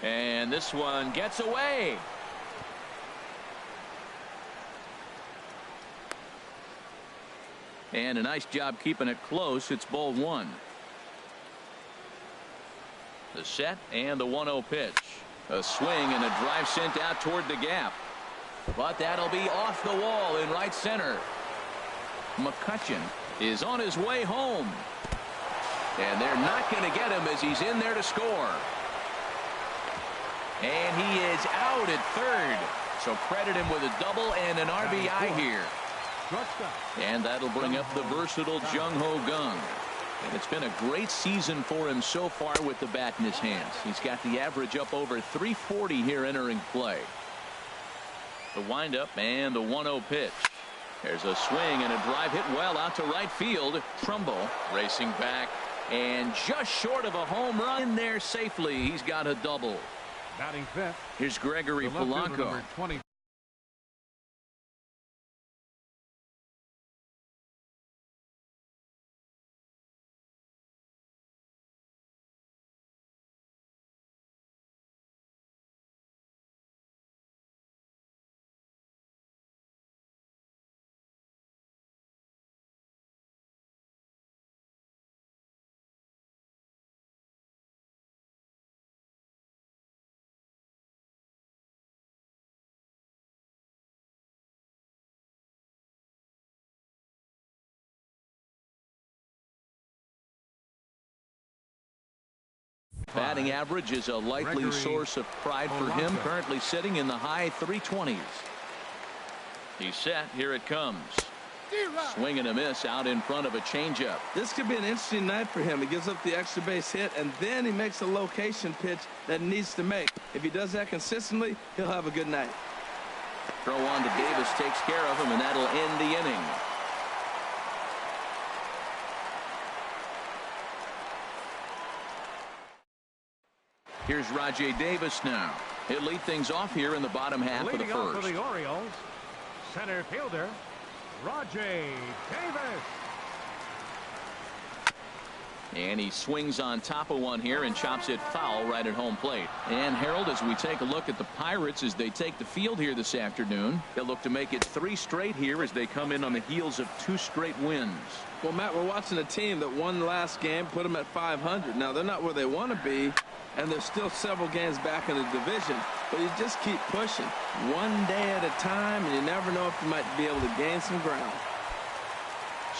And this one gets away. And a nice job keeping it close. It's ball one. The set and the 1-0 pitch. A swing and a drive sent out toward the gap. But that'll be off the wall in right center. McCutcheon is on his way home. And they're not going to get him as he's in there to score. And he is out at third. So credit him with a double and an RBI here. And that'll bring up the versatile Jung Ho Gung. And it's been a great season for him so far with the bat in his hands. He's got the average up over 340 here entering play. The windup and the 1-0 pitch. There's a swing and a drive hit well out to right field. Trumbo racing back and just short of a home run in there safely. He's got a double. Batting fifth. Here's Gregory Polanco. Batting average is a likely source of pride for him. Currently sitting in the high 320s. He's set. Here it comes. Swing and a miss out in front of a changeup. This could be an interesting night for him. He gives up the extra base hit, and then he makes a location pitch that he needs to make. If he does that consistently, he'll have a good night. Throw on to Davis takes care of him, and that'll end the inning. Here's Rajai Davis now. He'll lead things off here in the bottom half of the first. Leading off for the Orioles, center fielder, Rajai Davis. And he swings on top of one here and chops it foul right at home plate. And Harold, as we take a look at the Pirates as they take the field here this afternoon, they'll look to make it 3 straight here as they come in on the heels of 2 straight wins. Well, Matt, we're watching a team that won the last game, put them at 500. Now, they're not where they want to be, and there's still several games back in the division, but you just keep pushing one day at a time, and you never know if you might be able to gain some ground.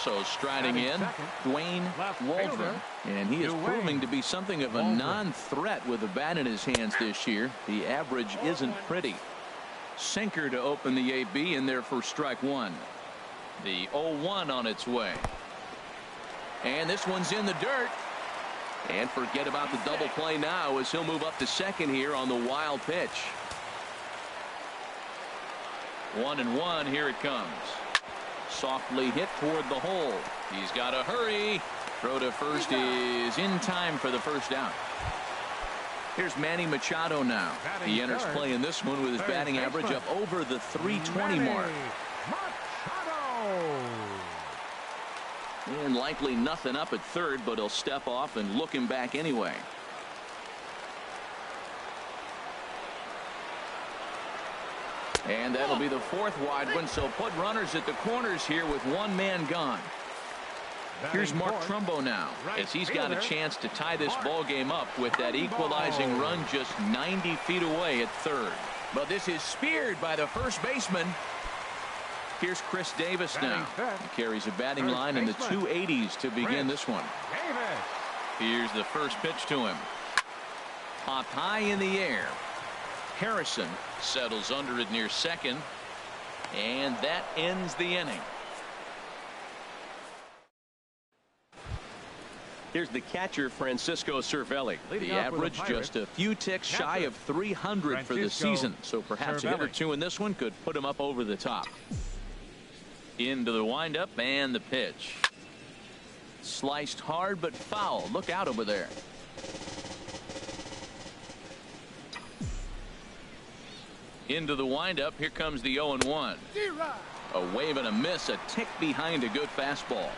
So striding in, Dwayne Waldron, and he is proving to be something of a non-threat with the bat in his hands this year. The average isn't pretty. Sinker to open the AB in there for strike one. The 0-1 on its way. And this one's in the dirt. And forget about the double play now as he'll move up to second here on the wild pitch. 1-1. Here it comes. Softly hit toward the hole. He's got to hurry. Throw to first is in time for the first out. Here's Manny Machado now. He enters play in this one with his batting average up over the 320 mark. And likely nothing up at third, but he'll step off and look him back anyway. And that'll be the 4th wide one, so put runners at the corners here with one man gone. Here's Mark Trumbo now, as he's got a chance to tie this ball game up with that equalizing run just 90 feet away at third. But this is speared by the first baseman. Here's Chris Davis now. He carries a batting line in the 280s to begin this one. Here's the first pitch to him. Popped high in the air. Harrison settles under it near second. And that ends the inning. Here's the catcher, Francisco Cervelli. The average just a few ticks shy of 300 for the season. So perhaps a hit or two in this one could put him up over the top. Into the windup and the pitch. Sliced hard but foul. Look out over there. Into the windup. Here comes the 0-1. A wave and a miss. A tick behind a good fastball.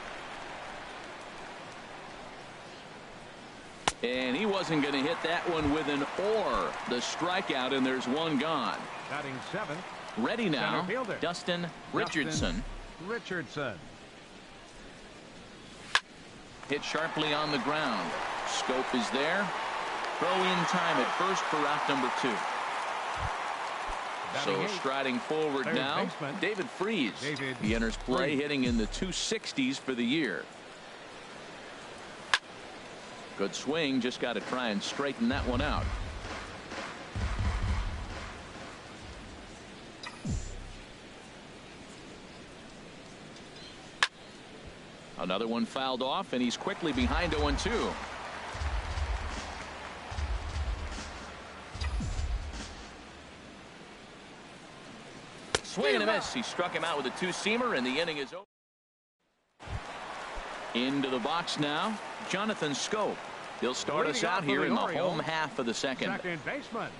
And he wasn't going to hit that one with an or. The strikeout, and there's one gone. Batting seventh. Ready now, Center fielder. Dustin Richardson. Richardson. Hit sharply on the ground. Scope is there. Throw in time at first for out number 2. So striding forward Third now, baseman. David Freese. He enters play hitting in the 260s for the year. Good swing, just got to try and straighten that one out. Another one fouled off, and he's quickly behind 0-2. Swing and a miss. He struck him out with a two-seamer, and the inning is over. Into the box now, Jonathan Scope. He'll start us out here in the home half of the second. Second baseman,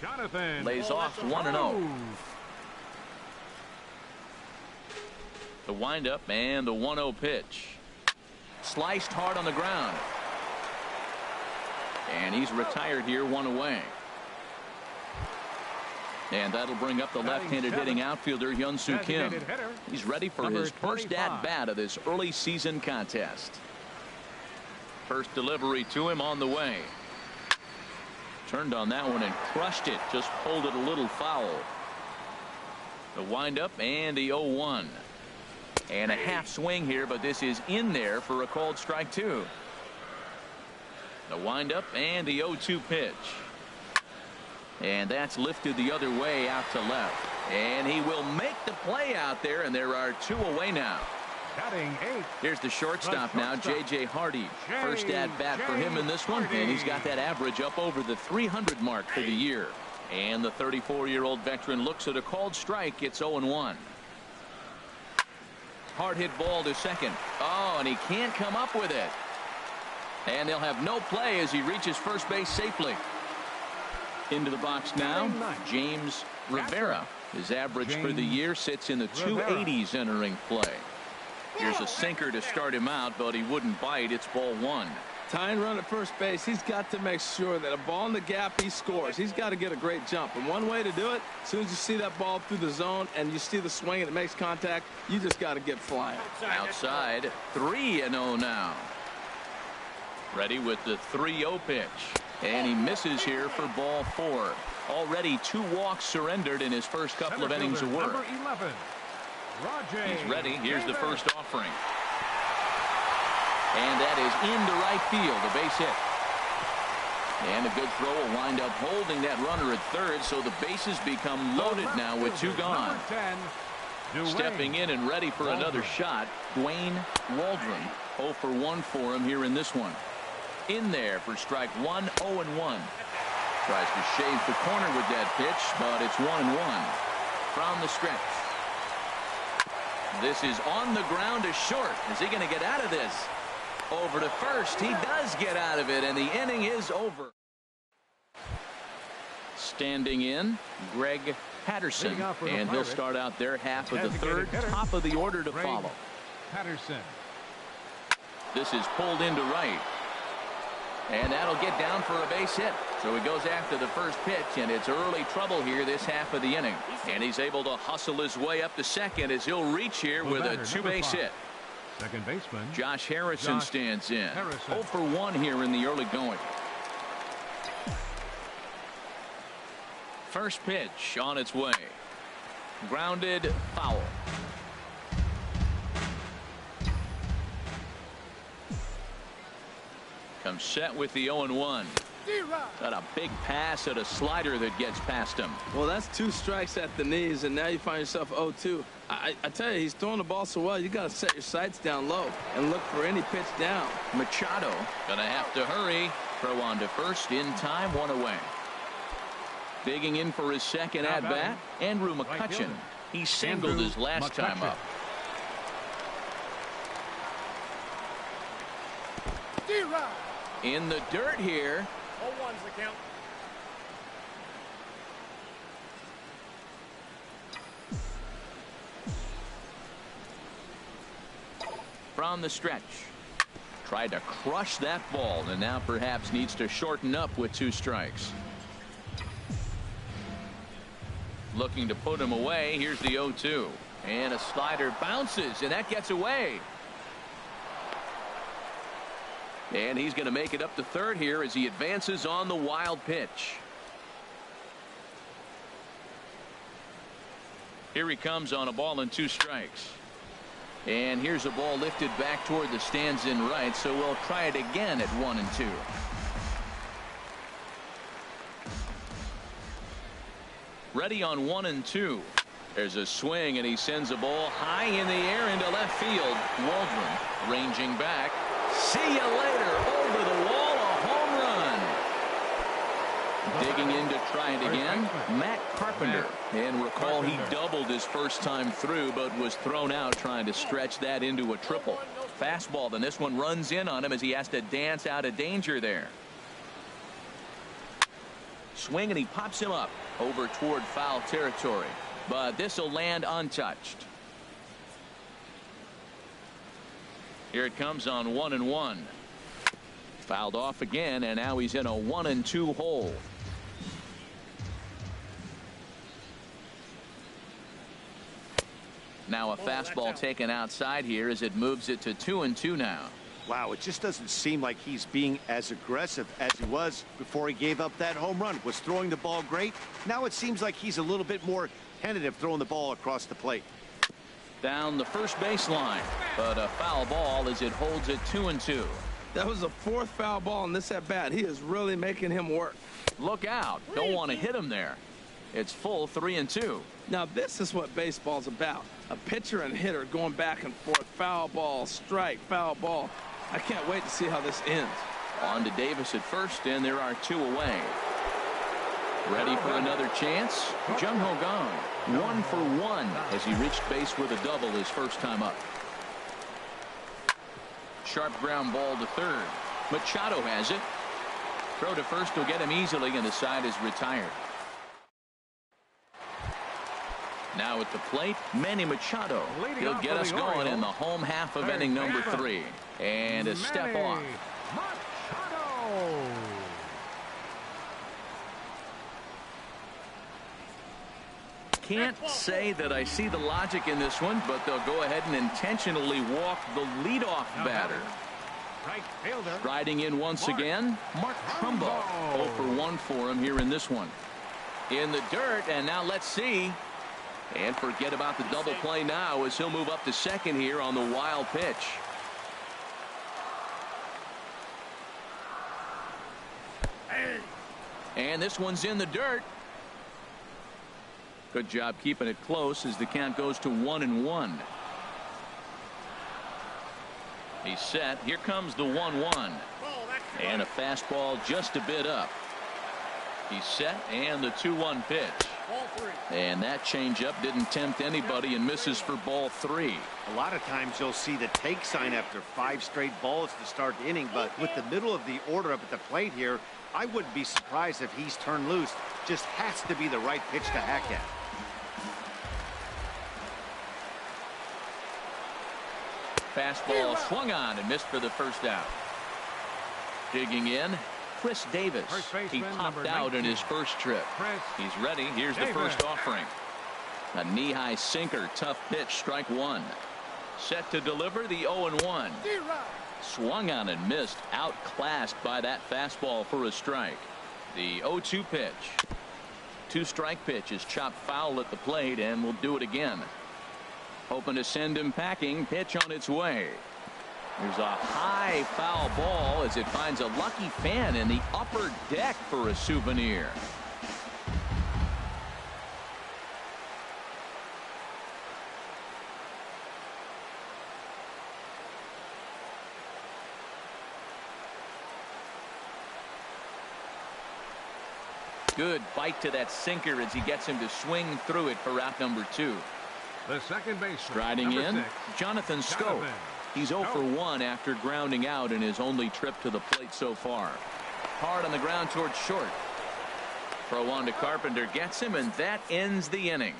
Jonathan. Lays off 1-0. The windup and the 1-0 pitch. Sliced hard on the ground. And he's retired here, 1 away. And that'll bring up the left-handed hitting outfielder, Hyun-Soo Kim. He's ready for his first at-bat of this early season contest. First delivery to him on the way. Turned on that one and crushed it. Just pulled it a little foul. The windup and the 0-1. And a half swing here, but this is in there for a called strike 2. The windup and the 0-2 pitch. And that's lifted the other way out to left. And he will make the play out there, and there are 2 away now. Batting 8. Here's the shortstop now, J.J. Hardy. First at bat for him in this one, and he's got that average up over the 300 mark for the year. And the 34-year-old veteran looks at a called strike. It's 0-1. Hard hit ball to second. Oh, and he can't come up with it. And they'll have no play as he reaches first base safely. Into the box now, James Rivera. His average for the year sits in the 280s entering play. Here's a sinker to start him out, but he wouldn't bite. It's ball 1. Tying run at first base, he's got to make sure that a ball in the gap, he scores. He's got to get a great jump. And one way to do it, as soon as you see that ball through the zone and you see the swing and it makes contact, you just got to get flying. Outside, 3-0 now. Ready with the 3-0 pitch. And he misses here for ball 4. Already 2 walks surrendered in his first couple of innings of work. He's ready. Here's the first offering. And that is into right field, a base hit. And a good throw will wind up holding that runner at third, so the bases become loaded now with 2 gone. Stepping in and ready for another shot, Dwayne Waldron. 0 for 1 for him here in this one. In there for strike 1, 0-1. Tries to shave the corner with that pitch, but it's 1-1 from the stretch. This is on the ground to short. Is he going to get out of this? Over to first. He does get out of it, and the inning is over. Standing in, Greg Patterson, and he'll start out their half of the third. Top of the order to follow. Patterson. This is pulled into right. And that'll get down for a base hit. So he goes after the first pitch, and it's early trouble here this half of the inning. And he's able to hustle his way up to second as he'll reach here with a 2-base hit. Second baseman Josh Harrison stands in. 0 for 1 here in the early going. First pitch on its way. Grounded, foul. Comes set with the 0-1. Got a big pass at a slider that gets past him. Well, that's 2 strikes at the knees, and now you find yourself 0-2. I tell you, he's throwing the ball so well, you got to set your sights down low and look for any pitch down. Machado gonna have to hurry. Throw on to first in time, 1 away. Digging in for his second at bat, Andrew McCutchen. He singled his last time up. In the dirt here. 0-1's the count. From the stretch. Tried to crush that ball and now perhaps needs to shorten up with 2 strikes. Looking to put him away. Here's the 0-2. And a slider bounces, and that gets away. And he's going to make it up to third here as he advances on the wild pitch. Here he comes on a ball and 2 strikes. And here's a ball lifted back toward the stands in right, so we'll try it again at 1-2. Ready on 1-2. There's a swing, and he sends a ball high in the air into left field. Waldron ranging back. See you later. Over the wall, a home run. Digging in to try it again, Matt Carpenter. And recall he doubled his first time through, but was thrown out trying to stretch that into a triple. Fastball, then this one runs in on him as he has to dance out of danger there. Swing, and he pops him up over toward foul territory. But this will land untouched. Here it comes on 1-1. Fouled off again, and now he's in a 1-2 hole. Now a fastball taken outside here as it moves it to 2-2 now. Wow, it just doesn't seem like he's being as aggressive as he was before he gave up that home run. Was throwing the ball great. Now it seems like he's a little bit more tentative throwing the ball across the plate. Down the first baseline, but a foul ball as it holds it 2-2. That was the 4th foul ball in this at bat. He is really making him work. Look out. Don't want to hit him there. It's full 3-2. Now this is what baseball's about. A pitcher and hitter going back and forth. Foul ball, strike, foul ball. I can't wait to see how this ends. On to Davis at first, and there are 2 away. Ready for another chance? Jung Ho Gong, 1 for 1 as he reached base with a double his first time up. Sharp ground ball to third. Machado has it. Throw to first will get him easily, and the side is retired. Now at the plate, Manny Machado. He'll get us going in the home half of inning number 3. And a step off. Machado. Can't say that I see the logic in this one, but they'll go ahead and intentionally walk the leadoff batter. Right fielder. Riding in once again, Mark Trumbo. 0 for 1 for him here in this one. In the dirt, and now let's see. And forget about the double play now as he'll move up to second here on the wild pitch. And this one's in the dirt. Good job keeping it close as the count goes to 1-1. He's set. Here comes the 1-1. And a fastball just a bit up. He's set, and the 2-1 pitch. And that changeup didn't tempt anybody and misses for ball 3. A lot of times you'll see the take sign after 5 straight balls to start the inning, but with the middle of the order up at the plate here, I wouldn't be surprised if he's turned loose. Just has to be the right pitch to hack at. Fastball swung on and missed for the first out. Digging in, Chris Davis. He popped out in his first trip. He's ready. Here's the first offering. A knee-high sinker, tough pitch, strike 1. Set to deliver the 0-1. Swung on and missed, outclassed by that fastball for a strike. The 0-2 pitch. 2-strike pitch is chopped foul at the plate, and will do it again. Hoping to send him packing. Pitch on its way. There's a high foul ball as it finds a lucky fan in the upper deck for a souvenir. Good bite to that sinker as he gets him to swing through it for out number 2. The second baseman. Striding in, 6, Jonathan Schoop. He's 0 for 1 after grounding out in his only trip to the plate so far. Hard on the ground towards short. Throw on to Carpenter gets him, and that ends the inning.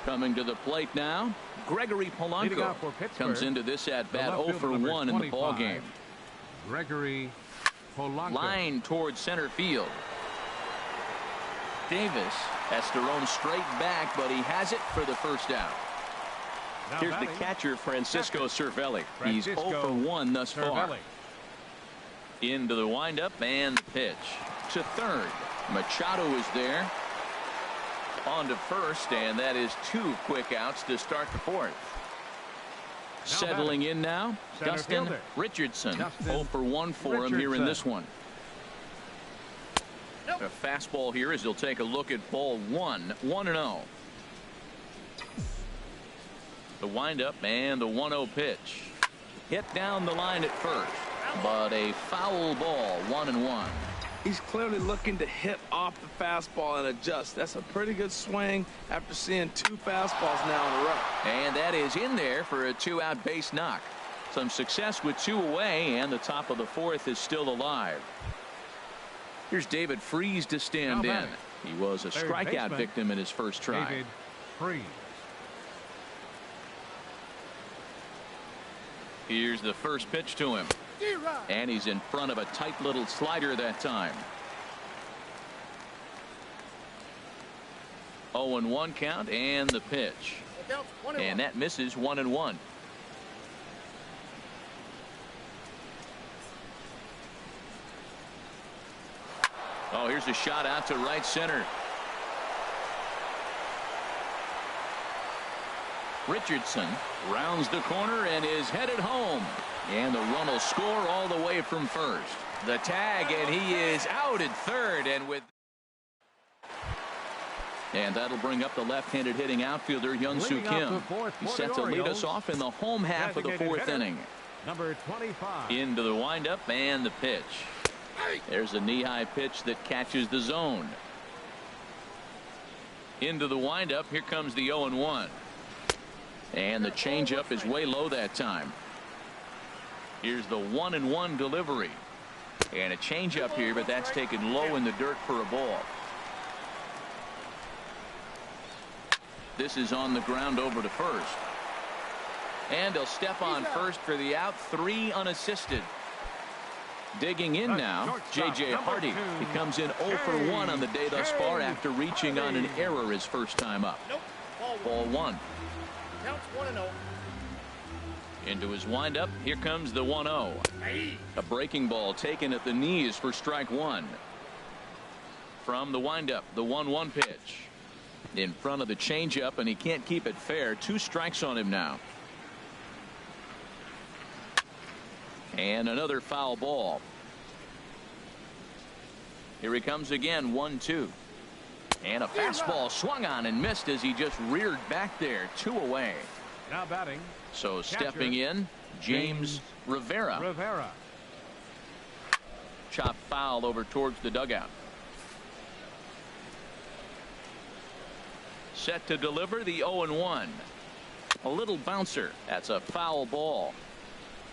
Coming to the plate now, Gregory Polanco comes into this at-bat 0 for 1 in the ball game. Gregory Polanco. Line towards center field. Davis has to roam straight back, but he has it for the first out. Now Here's batting, the catcher, Francisco Cervelli. He's 0 for 1 thus far. Cervelli. Into the windup and the pitch. To third. Machado is there. On to first, and that is 2 quick outs to start the fourth. Settling in now, Center Dustin fielder. Richardson. Dustin 0 for 1 for him here in Richardson. this one. A fastball here as he'll take a look at ball 1. 1-0. The windup and the 1-0 pitch. Hit down the line at first, but a foul ball. 1-1. He's clearly looking to hit off the fastball and adjust. That's a pretty good swing after seeing 2 fastballs now in a row. And that is in there for a 2-out base knock. Some success with 2 away, and the top of the fourth is still alive. Here's David Freese to stand Now in. batting. He was a Third strikeout baseman, victim in his first try. David Freese. Here's the first pitch to him. And he's in front of a tight little slider that time. 0-1 count and the pitch. And that misses. 1-1. Oh, here's a shot out to right center. Richardson rounds the corner and is headed home. And the run will score all the way from first. The tag, and he is out at third. And that'll bring up the left-handed hitting outfielder, Hyun-Soo Kim. He's set to lead us off in the home half of the fourth inning. Number 25. Into the windup and the pitch. There's a knee-high pitch that catches the zone. Into the windup. Here comes the 0-1. And the changeup is way low that time. Here's the 1-1 delivery. And a changeup here, but that's taken low in the dirt for a ball. This is on the ground over to first. And he'll step on first for the out. 3 unassisted. Digging in now, J.J. Hardy. He comes in 0 for 1 on the day thus far after reaching on an error his first time up. Ball 1. Counts 1-0. Into his windup. Here comes the 1-0. A breaking ball taken at the knees for strike 1. From the windup, the 1-1 pitch. In front of the changeup, and he can't keep it fair. 2 strikes on him now. And another foul ball. Here he comes again. 1-2. And a fastball swung on and missed as he just reared back there. 2 away. Now batting. So stepping in, James Rivera. Chop foul over towards the dugout. Set to deliver the 0-1. A little bouncer. That's a foul ball.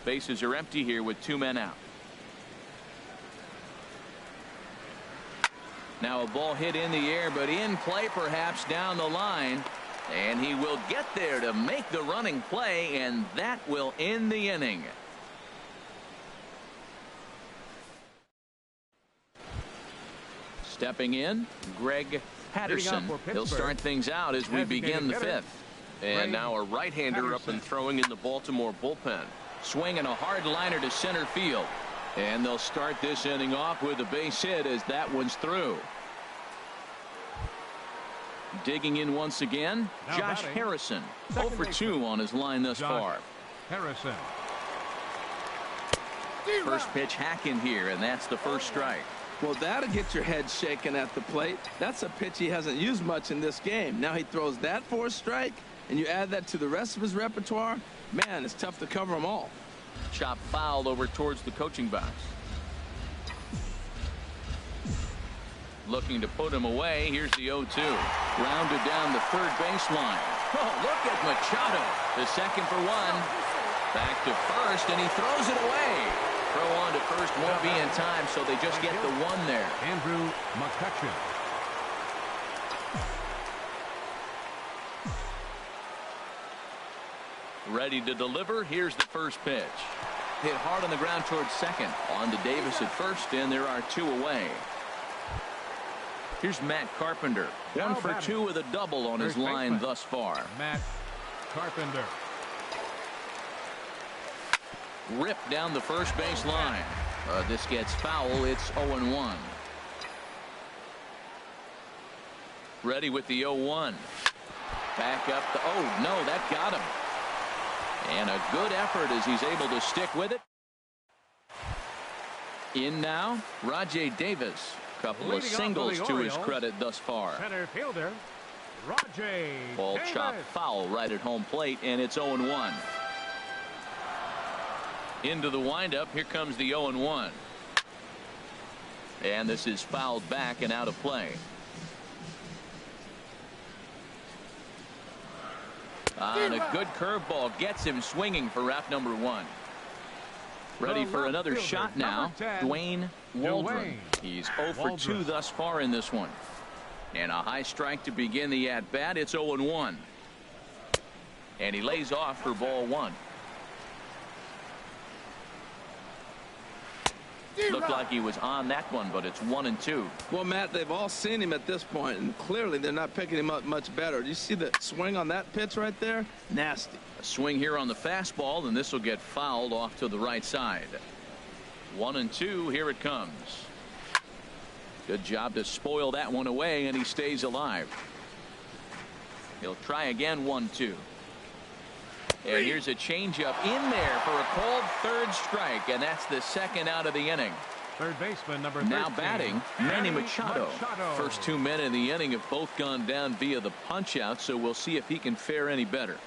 Bases are empty here with 2 men out. Now a ball hit in the air, but in play perhaps down the line. And he will get there to make the running play, and that will end the inning. Stepping in, Greg Patterson. He'll start things out as we begin the 5th. And now a right-hander up and throwing in the Baltimore bullpen. Swinging a hard liner to center field. And they'll start this inning off with a base hit as that one's through. Digging in once again, Now Josh batting. Harrison. 0 for 2 on his line thus far. Harrison. First pitch hacking here, and that's the first strike. Well, that'll get your head shaken at the plate. That's a pitch he hasn't used much in this game. Now he throws that for a strike, and you add that to the rest of his repertoire. Man, it's tough to cover them all. Chop foul over towards the coaching box. Looking to put him away. Here's the 0-2. Grounded down the third baseline. Oh, look at Machado. The second for 1. Back to first, and he throws it away. Throw on to first won't be in time, so they just get the 1 there. Andrew McCutcheon. Ready to deliver. Here's the first pitch. Hit hard on the ground towards second. On to Davis at first, and there are 2 away. Here's Matt Carpenter. 1 for 2 with a double on his line thus far. Matt Carpenter. Ripped down the first base line. This gets foul. It's 0-1. Ready with the 0-1. Back up. Oh, no, that got him. And a good effort as he's able to stick with it. In now, Rajay Davis. Couple of singles to his credit thus far. Center fielder, Rajay Ball Davis. chopped foul right at home plate, and it's 0-1. Into the windup. Here comes the 0-1. And this is fouled back and out of play. And a good curveball gets him swinging for route number 1. Ready for another shot now. Dwayne Waldron. He's 0 for 2 thus far in this one. And a high strike to begin the at-bat. It's 0-1. And he lays off for ball 1. Looked like he was on that one, but it's 1-2. Well, Matt, they've all seen him at this point, and clearly they're not picking him up much better. Do you see the swing on that pitch right there? Nasty. A swing here on the fastball, and this will get fouled off to the right side. 1-2. Here it comes. Good job to spoil that one away, and he stays alive. He'll try again. 1-2. And here's a changeup in there for a called third strike, and that's the second out of the inning. Third baseman number 13. Now batting, Manny Machado. First 2 men in the inning have both gone down via the punch-out, so we'll see if he can fare any better.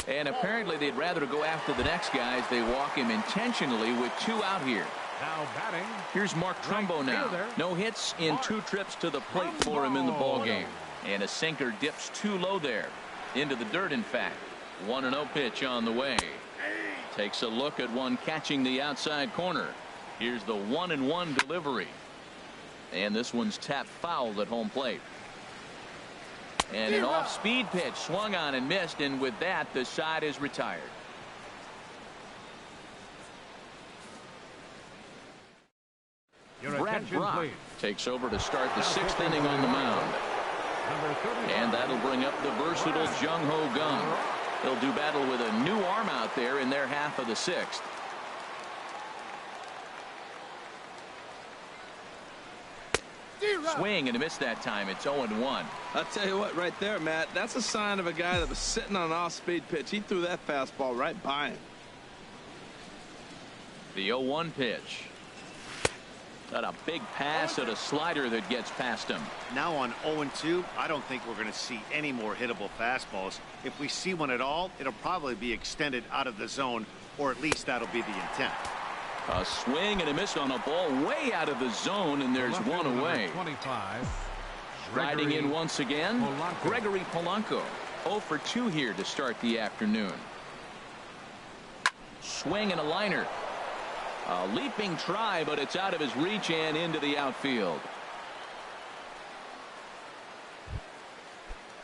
And apparently they'd rather go after the next guy as they walk him intentionally with 2 out here. Now batting. Here's Mark Trumbo now. No hits in 2 trips to the plate for him in the ballgame. And a sinker dips too low there. Into the dirt, in fact. 1-0 pitch on the way. Takes a look at one catching the outside corner. Here's the 1-1 delivery. And this one's tapped foul at home plate. And an off-speed pitch swung on and missed, and with that the side is retired. Brad Brock takes over to start the 6th inning on the mound. And that'll bring up the versatile Jung Ho Kang. They'll do battle with a new arm out there in their half of the 6th. Swing and a miss that time. It's 0-1. I'll tell you what, right there, Matt, that's a sign of a guy that was sitting on an off-speed pitch. He threw that fastball right by him. The 0-1 pitch. Got a big pass at a slider that gets past him. Now on 0-2, I don't think we're going to see any more hittable fastballs. If we see one at all, it'll probably be extended out of the zone, or at least that'll be the intent. A swing and a miss on a ball way out of the zone, and there's one away. 25. Riding in once again, Gregory Polanco. 0 for 2 here to start the afternoon. Swing and a liner. A leaping try, but it's out of his reach and into the outfield.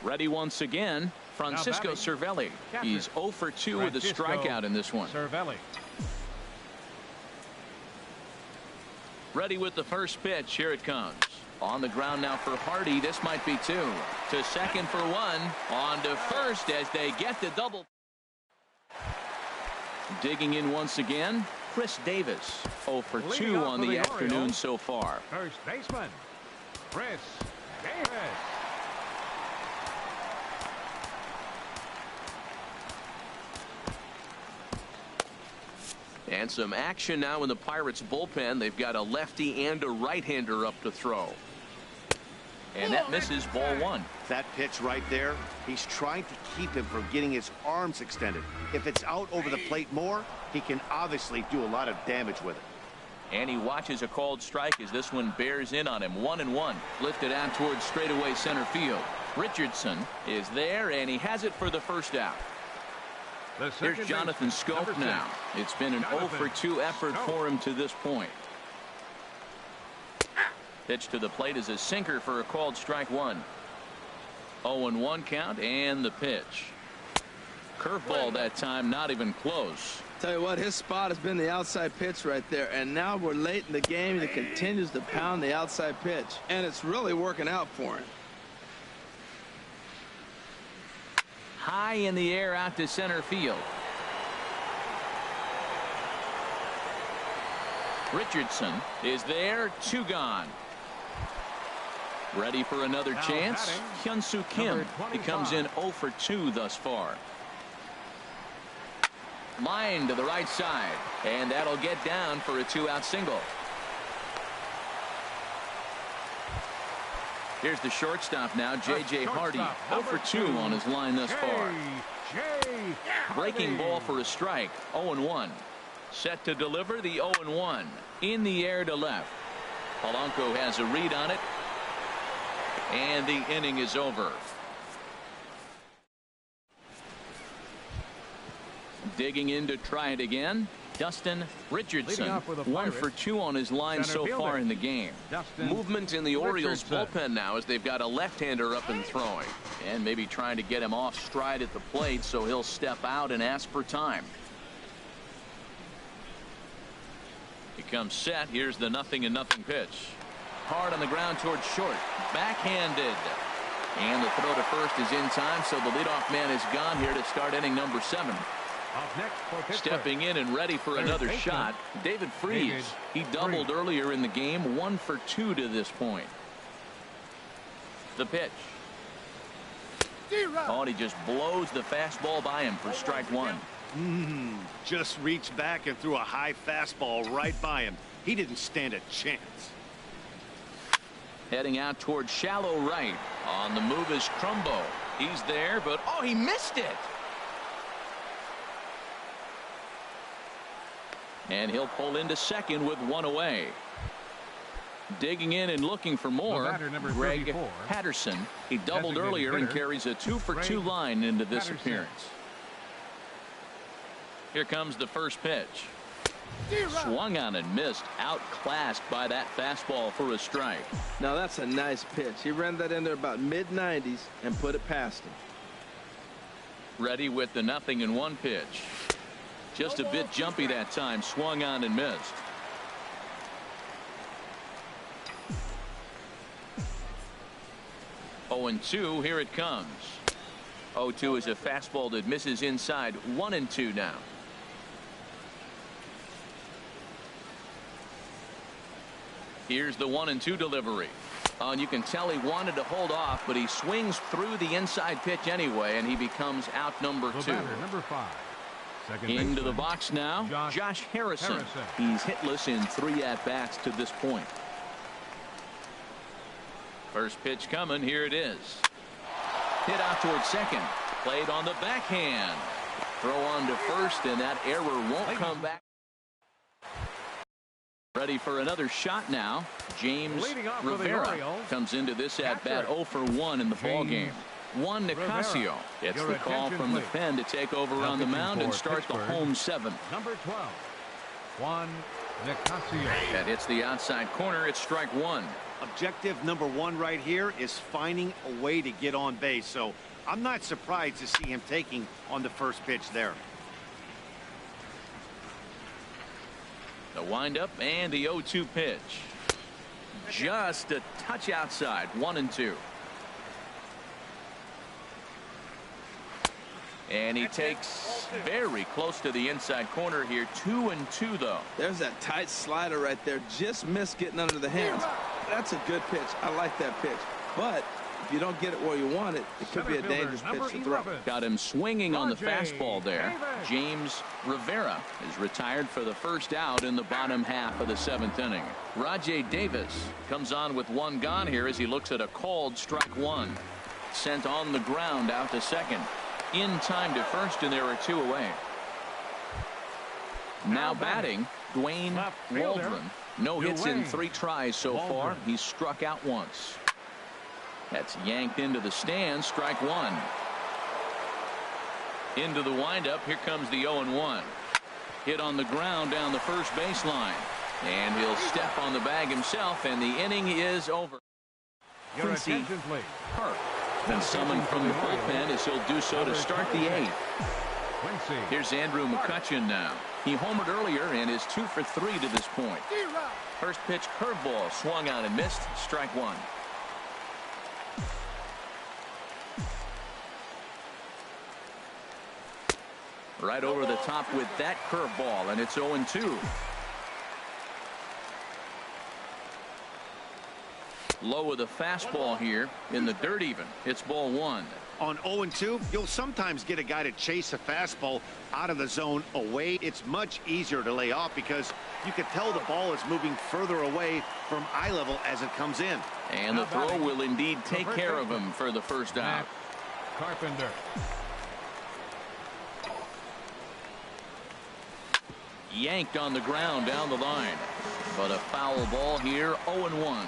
Ready once again, Francisco Cervelli. He's 0 for 2 with a strikeout in this one. Cervelli. Ready with the first pitch. Here it comes. On the ground now for Hardy. This might be 2. To second for 1. On to first as they get the double. Digging in once again, Chris Davis. 0 for 2 on the afternoon so far. First baseman, Chris Davis. And some action now in the Pirates bullpen. They've got a lefty and a right-hander up to throw. And that misses ball 1. That pitch right there, he's trying to keep him from getting his arms extended. If it's out over the plate more, he can obviously do a lot of damage with it. And he watches a called strike as this one bears in on him. 1-1. Lifted out towards straightaway center field. Richardson is there, and he has it for the first out. Here's Jonathan Scope now. It's been an 0 for 2 effort for him to this point. Pitch to the plate is a sinker for a called strike 1. 0-1 count, and the pitch. Curveball that time, not even close. Tell you what, his spot has been the outside pitch right there, and now we're late in the game, and he continues to pound the outside pitch, and it's really working out for him. High in the air out to center field. Richardson is there, 2 gone. Ready for another chance. Hyun-Soo Kim. He comes in 0 for 2 thus far. Line to the right side, and that'll get down for a 2-out single. Here's the shortstop now, J.J. Hardy, 0 for 2 on his line thus far. Breaking ball for a strike, 0-1. Set to deliver the 0-1. In the air to left. Polanco has a read on it, and the inning is over. Digging in to try it again, Dustin Richardson, 1 for 2 on his line so far in the game. Movement in the Orioles bullpen now as they've got a left-hander up and throwing. And maybe trying to get him off stride at the plate, so he'll step out and ask for time. He comes set. Here's the 0-0 pitch. Hard on the ground towards short. Backhanded. And the throw to first is in time, so the leadoff man is gone here to start inning number 7. Stepping in and ready for another shot, David Freese. He doubled earlier in the game, 1 for 2 to this point. The pitch. Oh, and he just blows the fastball by him for strike 1. Just reached back and threw a high fastball right by him. He didn't stand a chance. Heading out towards shallow right. On the move is Trumbo. He's there, but oh, he missed it. And he'll pull into second with 1 away. Digging in and looking for more, Greg Patterson. He doubled earlier and carries a 2 for 2 line into this appearance. Here comes the first pitch. Swung on and missed, outclassed by that fastball for a strike. Now that's a nice pitch. He ran that in there about mid-90s and put it past him. Ready with the 0-1 pitch. Just a bit jumpy that time, swung on and missed. Oh, 0-2, here it comes. 0-2 is a fastball that misses inside. 1-2 now. Here's the 1-2 delivery. And you can tell he wanted to hold off, but he swings through the inside pitch anyway, and he becomes out number 2. Number 5. Into the box now, Josh Harrison. He's hitless in 3 at-bats to this point. First pitch coming. Here it is. Hit out towards second. Played on the backhand. Throw on to first, and that error won't come back. Ready for another shot now. James Rivera comes into this at-bat 0 for 1 in the ball game. Juan Nicasio gets the call from the pen to take over on the mound and start the home 7th. Number 12, Juan Nicasio. That hits the outside corner. It's strike 1. Objective number 1 right here is finding a way to get on base. So I'm not surprised to see him taking on the first pitch there. The windup and the 0-2 pitch. Just a touch outside. 1-2. And he takes very close to the inside corner here. 2-2 though. There's that tight slider right there. Just missed getting under the hands. That's a good pitch. I like that pitch. But if you don't get it where you want it, it could be a dangerous pitch to throw. Got him swinging on the fastball there. James Rivera is retired for the first out in the bottom half of the 7th inning. Rajay Davis comes on with 1 gone here as he looks at a called strike 1. Sent on the ground out to second. In time to first, and there are 2 away. Now batting, Dwayne Waldron. No hits in 3 tries so far. He's struck out once. That's yanked into the stand. Strike 1. Into the windup. Here comes the 0-1. Hit on the ground down the first baseline. And he'll step on the bag himself, and the inning is over. Quincy Park been summoned from the bullpen as he'll do so to start the 8th. Quincy. Here's Andrew McCutcheon now. He homered earlier and is 2 for 3 to this point. First pitch curveball swung on and missed. Strike one. Right over the top with that curveball, and it's 0-2. Low with a fastball here in the dirt even. It's ball one. On 0-2, you'll sometimes get a guy to chase a fastball out of the zone away. It's much easier to lay off because you can tell the ball is moving further away from eye level as it comes in. And the throw will indeed take care of him for the first out. Carpenter. Yanked on the ground down the line. But a foul ball here, 0-1.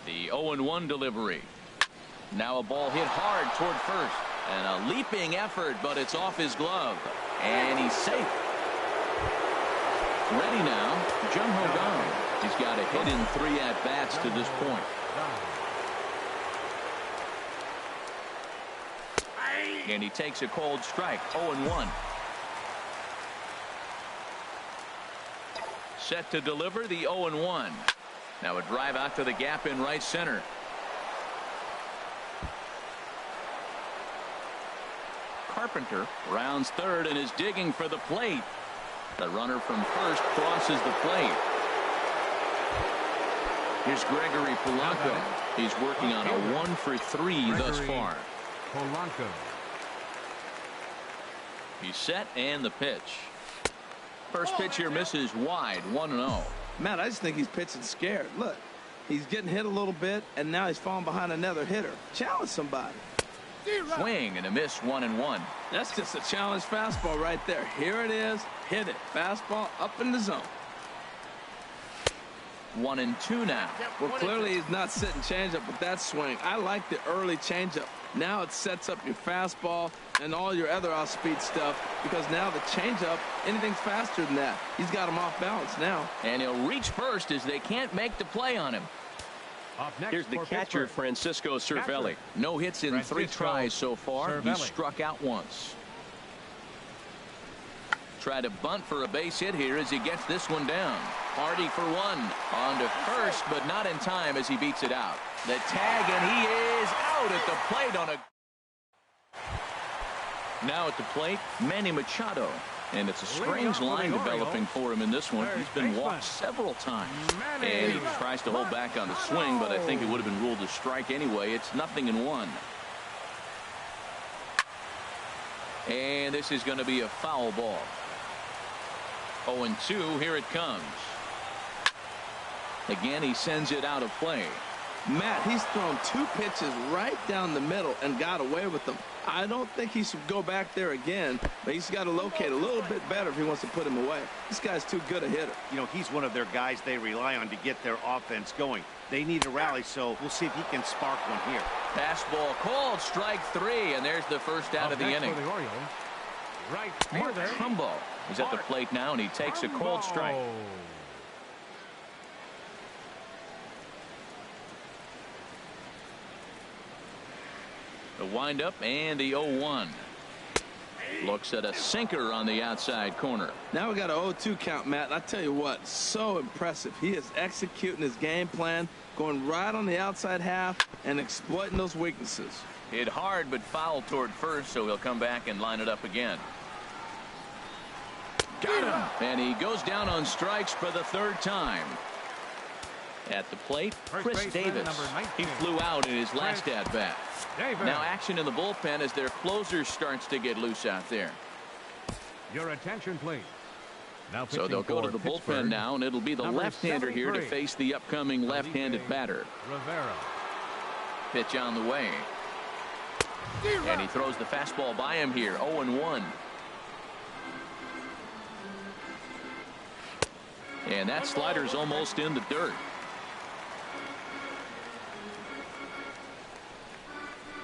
The 0-1 delivery. Now a ball hit hard toward first. And a leaping effort, but it's off his glove. And he's safe. Ready now, Jung-Ho Kang. He's got a hit in 3 at-bats to this point. And he takes a cold strike, 0-1. Set to deliver the 0-1. Now a drive out to the gap in right center. Carpenter rounds third and is digging for the plate. The runner from first crosses the plate. Here's Gregory Polanco. He's working on a 1 for 3 thus far. Polanco. He's set and the pitch. First pitch here misses wide, 1-0. Matt, I just think he's pitching scared. Look, he's getting hit a little bit, and now he's falling behind another hitter. Challenge somebody. Swing and a miss, 1-1. That's just a challenge fastball right there. Here it is. Hit it. Fastball up in the zone. 1-2 now. Well, clearly he's not sitting changeup with that swing. I like the early changeup. Now it sets up your fastball and all your other off-speed stuff, because now the changeup, anything's faster than that. He's got him off balance now. And he'll reach first as they can't make the play on him. Here's the catcher, Francisco Cervelli. No hits in 3 tries so far. He struck out once. Try to bunt for a base hit here as he gets this one down. Hardy for 1. On to first, but not in time as he beats it out. The tag, and he is out at the plate on a... Now at the plate, Manny Machado. And it's a strange line developing for him in this one. He's been walked several times. And he tries to hold back on the swing, but I think it would have been ruled a strike anyway. It's 0-1. And this is going to be a foul ball. 0-2, here it comes. Again, he sends it out of play. Matt, he's thrown 2 pitches right down the middle and got away with them. I don't think he should go back there again, but he's got to locate a little bit better if he wants to put him away. This guy's too good a hitter. You know, he's one of their guys they rely on to get their offense going. They need a rally, so we'll see if he can spark one here. Fastball called, strike 3, and there's the first out of the inning. For the Orioles, right Mark fielder Trumbo is at the plate now, and he takes a cold strike. The windup and the 0-1. Looks at a sinker on the outside corner. Now we got a 0-2 count, Matt. And I tell you what, so impressive. He is executing his game plan, going right on the outside half and exploiting those weaknesses. Hit hard but foul toward first, so he'll come back and line it up again. Got him! And he goes down on strikes for the 3rd time. At the plate, Chris Davis. He flew out in his last at-bat. Now action in the bullpen as their closer starts to get loose out there. Your attention, please. Now so they'll go to the bullpen now, and it'll be the left-hander here to face the upcoming left-handed batter. Rivera. Pitch on the way. And he throws the fastball by him here, 0-1. And that slider's almost in the dirt.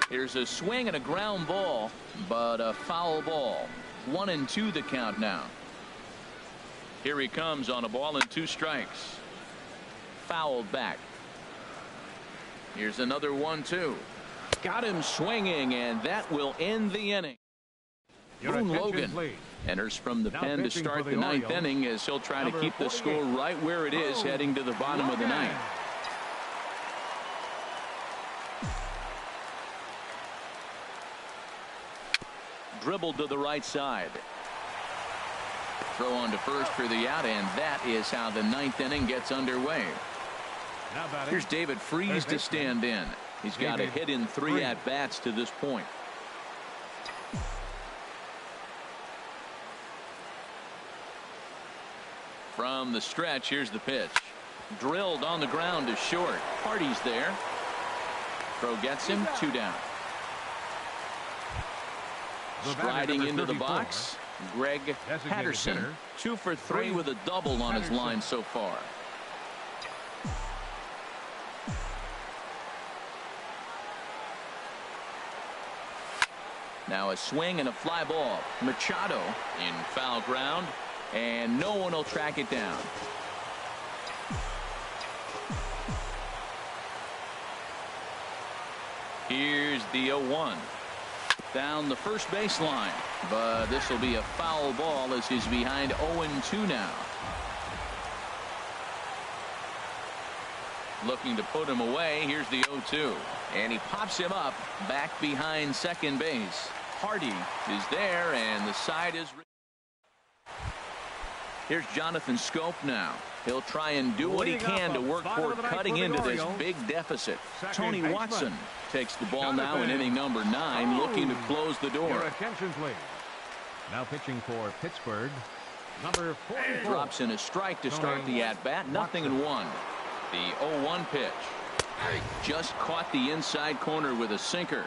Here's a swing and a ground ball, but a foul ball. 1-2 the count now. Here he comes on a ball and 2 strikes. Fouled back. Here's another 1-2. Got him swinging, and that will end the inning. Boone Logan enters from the pen to start the ninth inning as he'll try to keep the score right where it is heading to the bottom of the ninth. Dribbled to the right side. Throw on to first for the out, and that is how the ninth inning gets underway. Here's David Freese to stand in. He's got a hit in 3 at-bats to this point. From the stretch, here's the pitch. Drilled on the ground to short. Hardy's there. Throw gets him, 2 down. Striding into the box, Greg Patterson. 2 for 3 with a double on his line so far. Now a swing and a fly ball. Machado in foul ground, and no one will track it down. Here's the 0-1. Down the first baseline, but this will be a foul ball as he's behind 0-2 now. Looking to put him away. Here's the 0-2, and he pops him up back behind second base. Hardy is there, and the side is. Here's Jonathan Scope now. He'll try and do what he can to work toward cutting into this big deficit. Tony Watson takes the ball now in inning number 9, looking to close the door. Your attention, please. Now pitching for Pittsburgh, number 44. Drops in a strike to start the at-bat. 0-1. The 0-1 pitch. Just caught the inside corner with a sinker.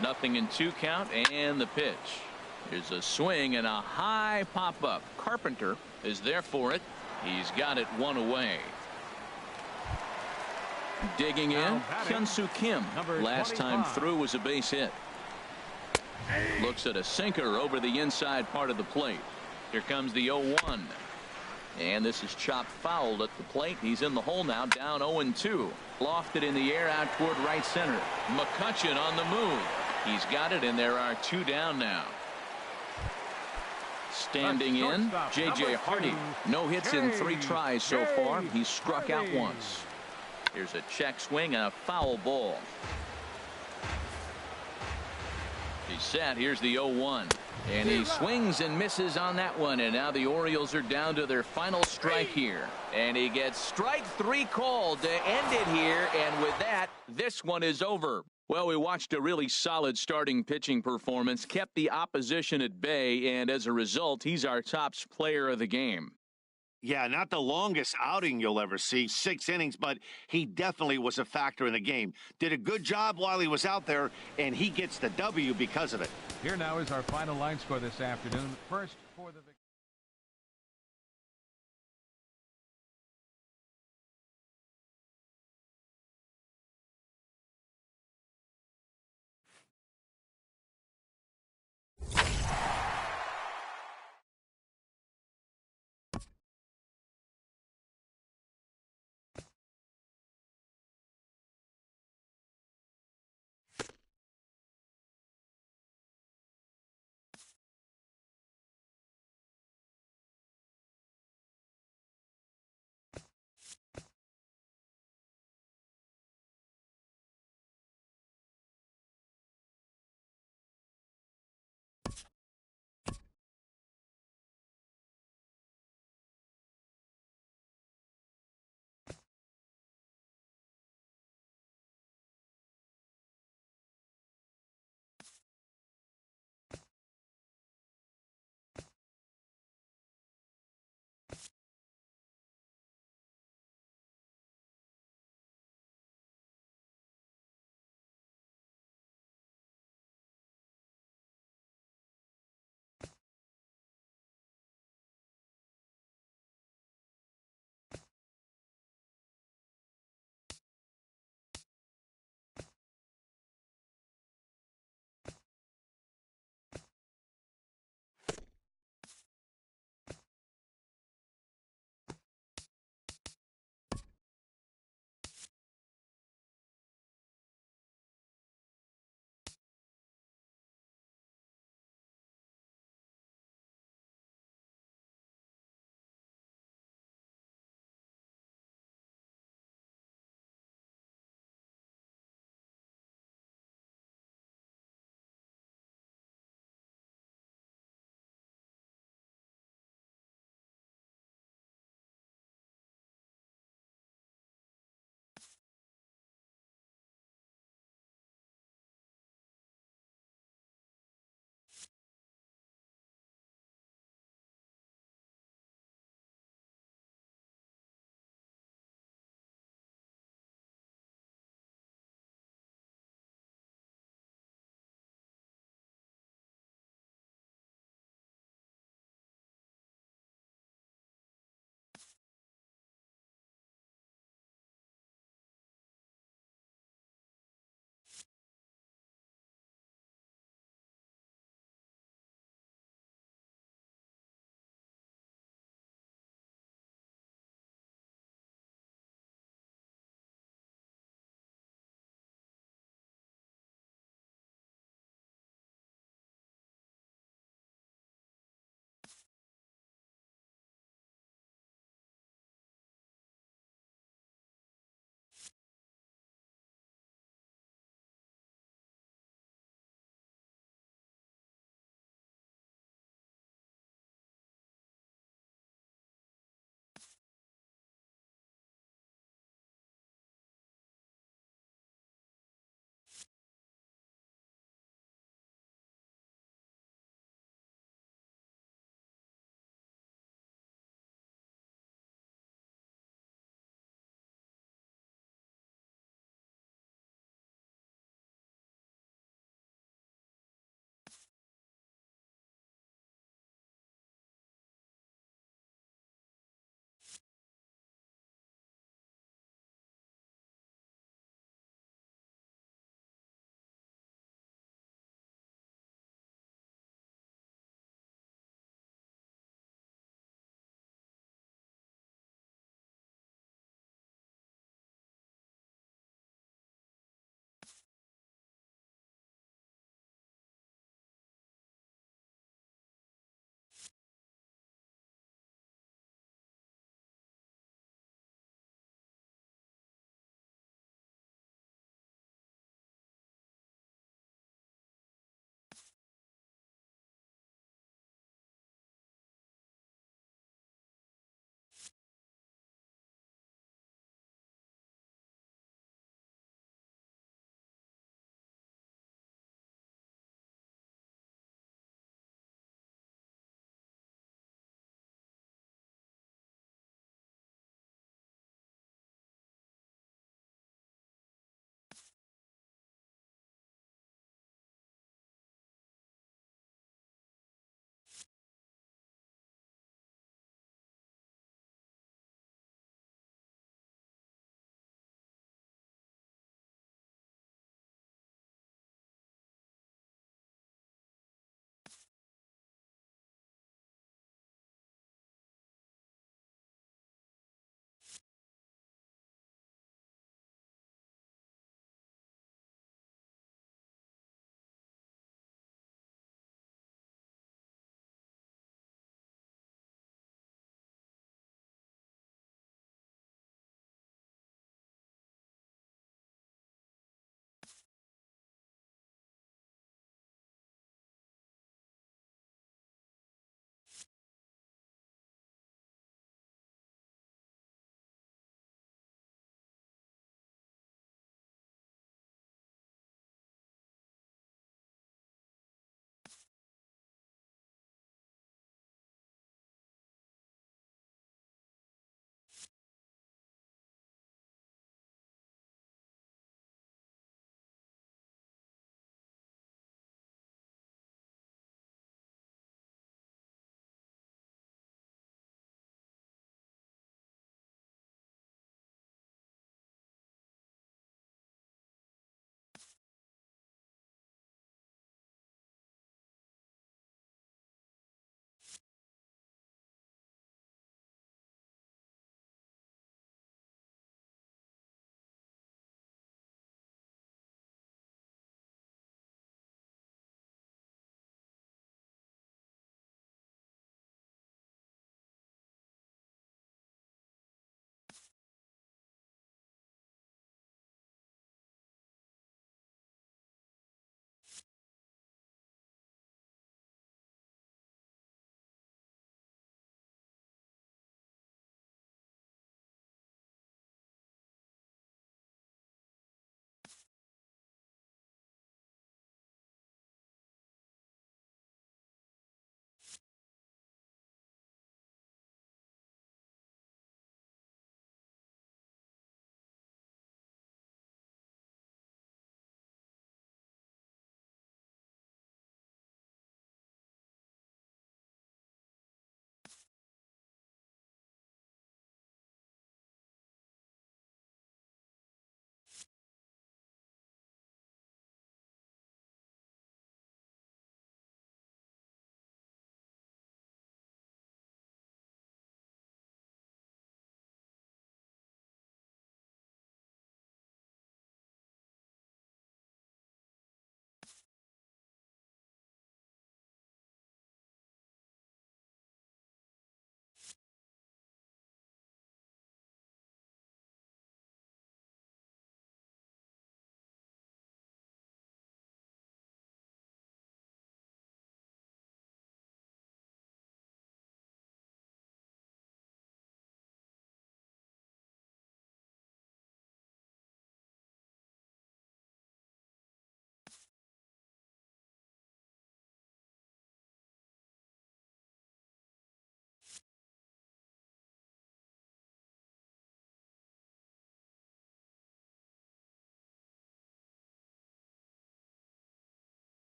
0-2 count, and the pitch. There's a swing and a high pop-up. Carpenter is there for it. He's got it 1 away. Digging in, Hyun-Soo Kim. Last time through was a base hit. Looks at a sinker over the inside part of the plate. Here comes the 0-1. And this is chopped foul at the plate. He's in the hole now, down 0-2. Lofted in the air out toward right center. McCutchen on the move. He's got it, and there are 2 down now. Standing in, J.J. Hardy. No hits in 3 tries so far. He's struck out once. Here's a check swing and a foul ball. He's set. Here's the 0-1. And he swings and misses on that one. And now the Orioles are down to their final strike here. And he gets strike 3 called to end it here. And with that, this one is over. Well, we watched a really solid starting pitching performance, kept the opposition at bay, and as a result, he's our top player of the game. Yeah, not the longest outing you'll ever see, 6 innings, but he definitely was a factor in the game. Did a good job while he was out there, and he gets the W because of it. Here now is our final line score this afternoon. First for the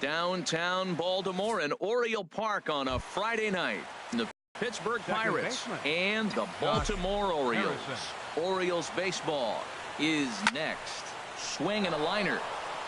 Downtown Baltimore and Oriole Park on a Friday night. The Pittsburgh Pirates and the Baltimore Orioles. Orioles baseball is next. Swing and a liner.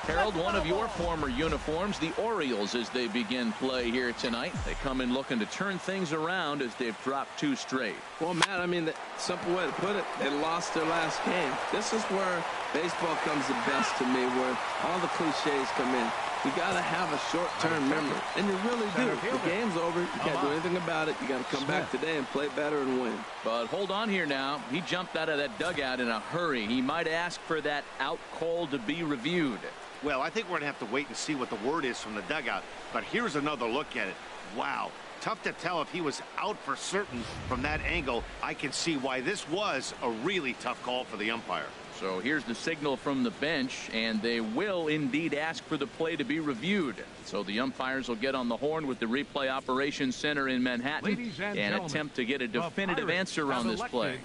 Harold, one of your former uniforms, the Orioles, as they begin play here tonight. They come in looking to turn things around as they've dropped 2 straight. Well, Matt, I mean, the simple way to put it, they lost their last game. This is where baseball comes the best to me, where all the cliches come in. You got to have a short-term memory, and you really do. The game's over. You can't do anything about it. You got to come back today and play better and win. But hold on here now. He jumped out of that dugout in a hurry. He might ask for that out call to be reviewed. Well, I think we're going to have to wait and see what the word is from the dugout. But here's another look at it. Wow. Tough to tell if he was out for certain from that angle. I can see why this was a really tough call for the umpire. So here's the signal from the bench, and they will indeed ask for the play to be reviewed. So the umpires will get on the horn with the replay operations center in Manhattan and attempt to get a definitive answer on this play.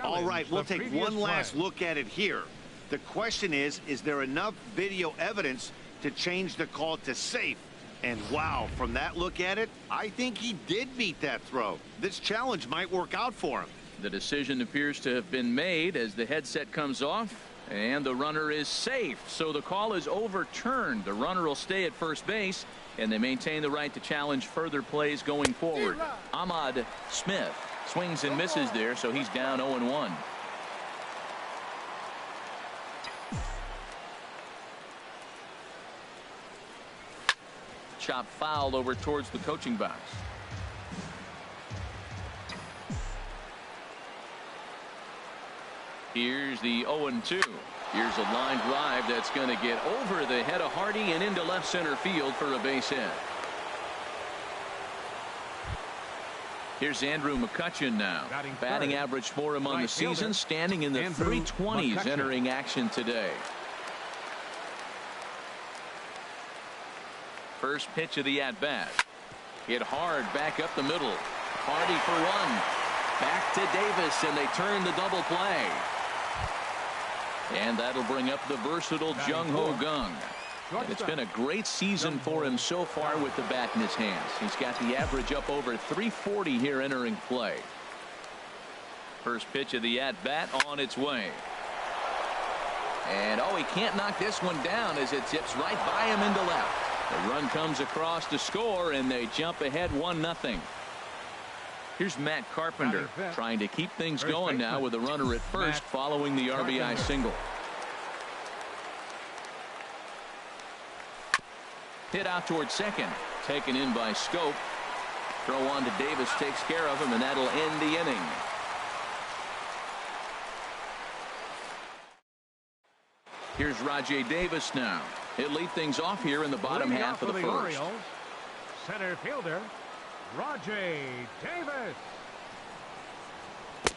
All right, we'll take one last look at it here. The question is there enough video evidence to change the call to safe? And wow, from that look at it, I think he did beat that throw. This challenge might work out for him. The decision appears to have been made as the headset comes off, and the runner is safe. So the call is overturned. The runner will stay at first base, and they maintain the right to challenge further plays going forward. Ahmad Smith swings and misses there, so he's down 0-1. Chop foul over towards the coaching box. Here's the 0-2. Here's a line drive that's going to get over the head of Hardy and into left center field for a base hit. Here's Andrew McCutchen now. Batting average for him on the season, standing in the 320s entering action today. First pitch of the at-bat. Hit hard back up the middle. Hardy for 1. Back to Davis, and they turn the double play. And that'll bring up the versatile Jung-Ho Kang. And it's been a great season for him so far with the bat in his hands. He's got the average up over 340 here entering play. First pitch of the at-bat on its way. And he can't knock this one down as it zips right by him into left. The run comes across to score, and they jump ahead 1-0. Here's Matt Carpenter trying to keep things going now with a runner at first following the RBI single. Hit out towards second. Taken in by Scope. Throw on to Davis takes care of him, and that'll end the inning. Here's Rajay Davis now. He'll lead things off here in the bottom half of the first. Orioles, center fielder Rajay Davis.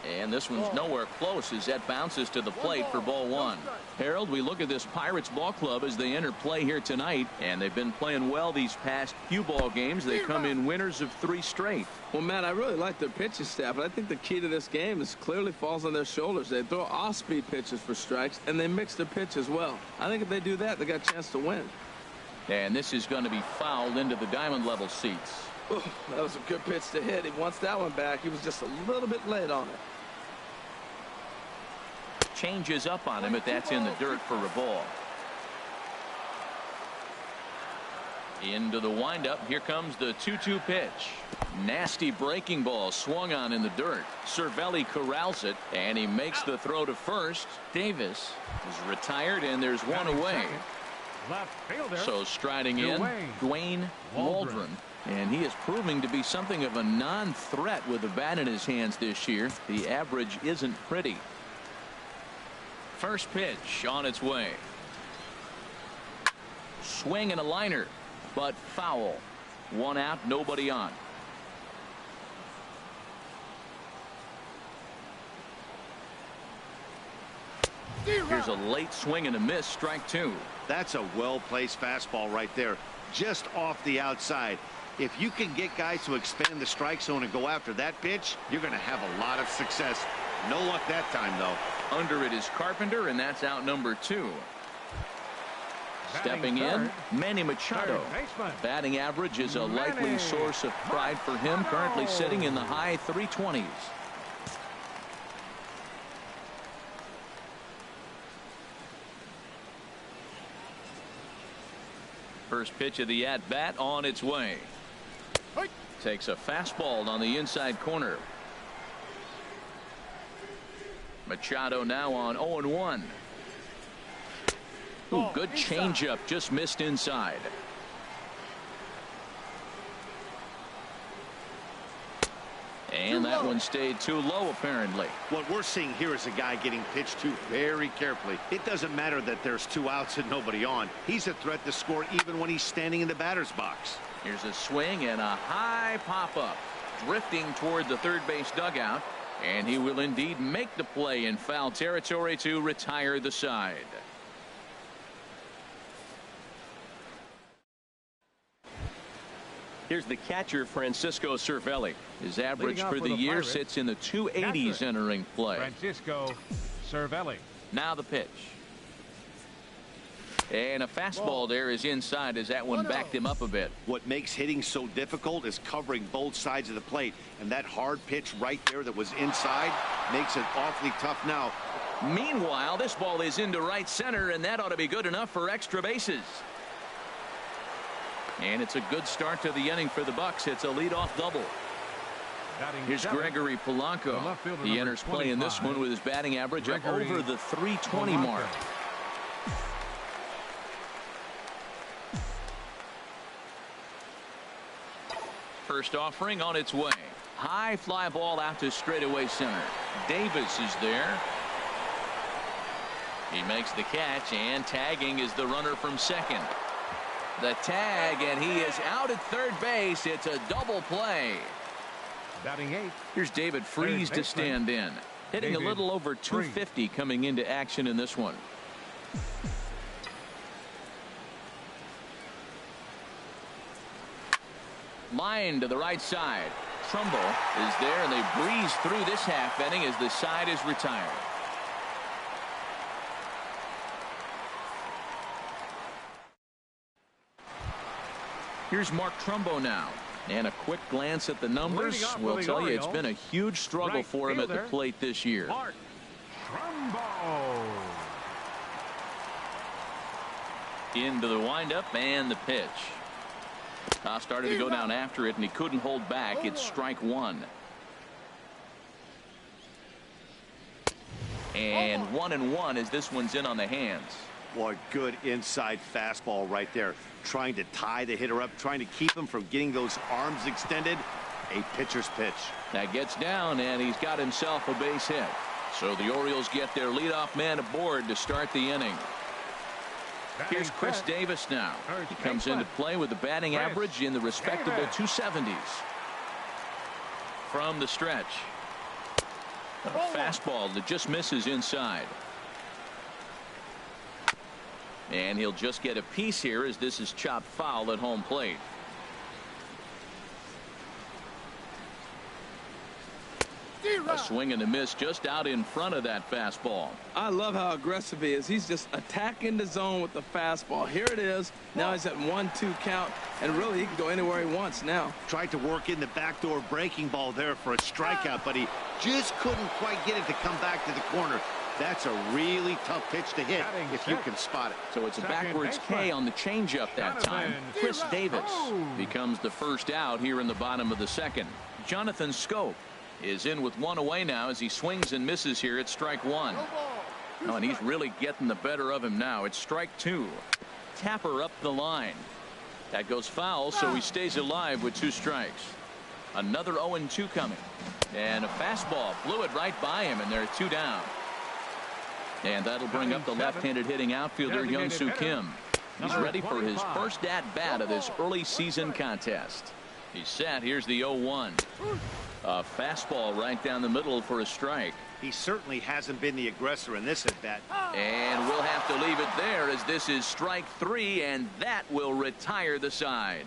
And this one's nowhere close as that bounces to the plate for ball 1. Harold, we look at this Pirates ball club as they enter play here tonight, and they've been playing well these past few ball games. They come in winners of 3 straight. Well, Matt, I really like their pitching staff, but I think the key to this game is clearly falls on their shoulders. They throw off-speed pitches for strikes, and they mix their pitch as well. I think if they do that, they got a chance to win. And this is going to be fouled into the diamond level seats. Ooh, that was a good pitch to hit. He wants that one back. He was just a little bit late on it. Changes up on him, but that's in the dirt for a ball. Into the windup. Here comes the 2-2 pitch. Nasty breaking ball swung on in the dirt. Cervelli corrals it, and he makes the throw to first. Davis is retired, and there's one away. So striding in, Dwayne Waldron. And he is proving to be something of a non-threat with the bat in his hands this year. The average isn't pretty. First pitch on its way. Swing and a liner, but foul. 1 out, nobody on. Here's a late swing and a miss, strike 2. That's a well-placed fastball right there, just off the outside. If you can get guys to expand the strike zone and go after that pitch, you're going to have a lot of success. No luck that time, though. Under it is Carpenter, and that's out number 2. Stepping in, Manny Machado. Batting average is a likely source of pride for him, currently sitting in the high 320s. First pitch of the at-bat on its way. Takes a fastball on the inside corner. Machado now on 0-1. Ooh, good changeup, just missed inside. And that one stayed too low, apparently. What we're seeing here is a guy getting pitched to very carefully. It doesn't matter that there's 2 outs and nobody on. He's a threat to score even when he's standing in the batter's box. Here's a swing and a high pop-up. Drifting toward the third base dugout. And he will indeed make the play in foul territory to retire the side. Here's the catcher, Francisco Cervelli. His average for the year Pirates, sits in the 280s entering play. Francisco Cervelli. Now the pitch. And a fastball there is inside as that one backed him up a bit. What makes hitting so difficult is covering both sides of the plate. And that hard pitch right there that was inside makes it awfully tough now. Meanwhile, this ball is into right center, and that ought to be good enough for extra bases. And it's a good start to the inning for the Bucks. It's a leadoff double. Here's Gregory Polanco. He enters play in this one with his batting average up over the 320 mark. First offering on its way. High fly ball out to straightaway center. Davis is there. He makes the catch, and tagging is the runner from second. The tag, and he is out at third base. It's a double play. Batting 8. Here's David Freese to stand in. Hitting a little over 250 coming into action in this one. Line to the right side. Trumbo is there, and they breeze through this half inning as the side is retired. Here's Mark Trumbo now. And a quick glance at the numbers will tell you it's been a huge struggle for him at the plate this year. Mark Trumbo. Into the windup and the pitch. Started to go down after it, and he couldn't hold back. It's strike one. And 1-1 as this one's in on the hands. What good inside fastball right there. Trying to tie the hitter up, trying to keep him from getting those arms extended. A pitcher's pitch. That gets down, and he's got himself a base hit. So the Orioles get their leadoff man aboard to start the inning. Here's Chris Davis now. He comes into play with a batting average in the respectable 270s. From the stretch. A fastball that just misses inside. And he'll just get a piece here as this is chopped foul at home plate. A swing and a miss just out in front of that fastball. I love how aggressive he is. He's just attacking the zone with the fastball. Here it is. Now he's at 1-2 count, and really he can go anywhere he wants now. Tried to work in the backdoor breaking ball there for a strikeout, but he just couldn't quite get it to come back to the corner. That's a really tough pitch to hit if you can spot it. So it's a backwards K on the changeup that time. Chris Davis becomes the first out here in the bottom of the second. Jonathan Scope is in with one away now as he swings and misses here at strike one. Oh, and he's really getting the better of him now. It's strike two. Tapper up the line. That goes foul, so he stays alive with 2 strikes. Another 0-2 coming. And a fastball blew it right by him, and there are 2 down. And that'll bring up the left-handed hitting outfielder Young-Soo Kim. He's ready for his first at-bat of this early season contest. He's set. Here's the 0-1. A fastball right down the middle for a strike. He certainly hasn't been the aggressor in this at-bat. And we'll have to leave it there as this is strike 3, and that will retire the side.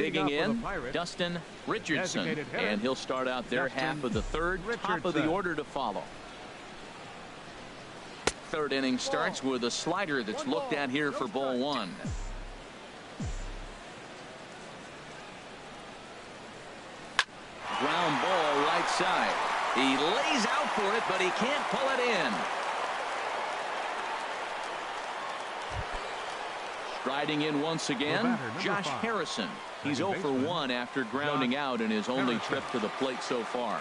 Digging in, Dustin Richardson, and he'll start out their half of the third. Top of the order to follow. Third inning starts with a slider that's looked at here for ball one. Ground ball right side. He lays out for it, but he can't pull it in. Striding in once again, Josh Harrison. He's 0 for 1 after grounding out in his only trip to the plate so far.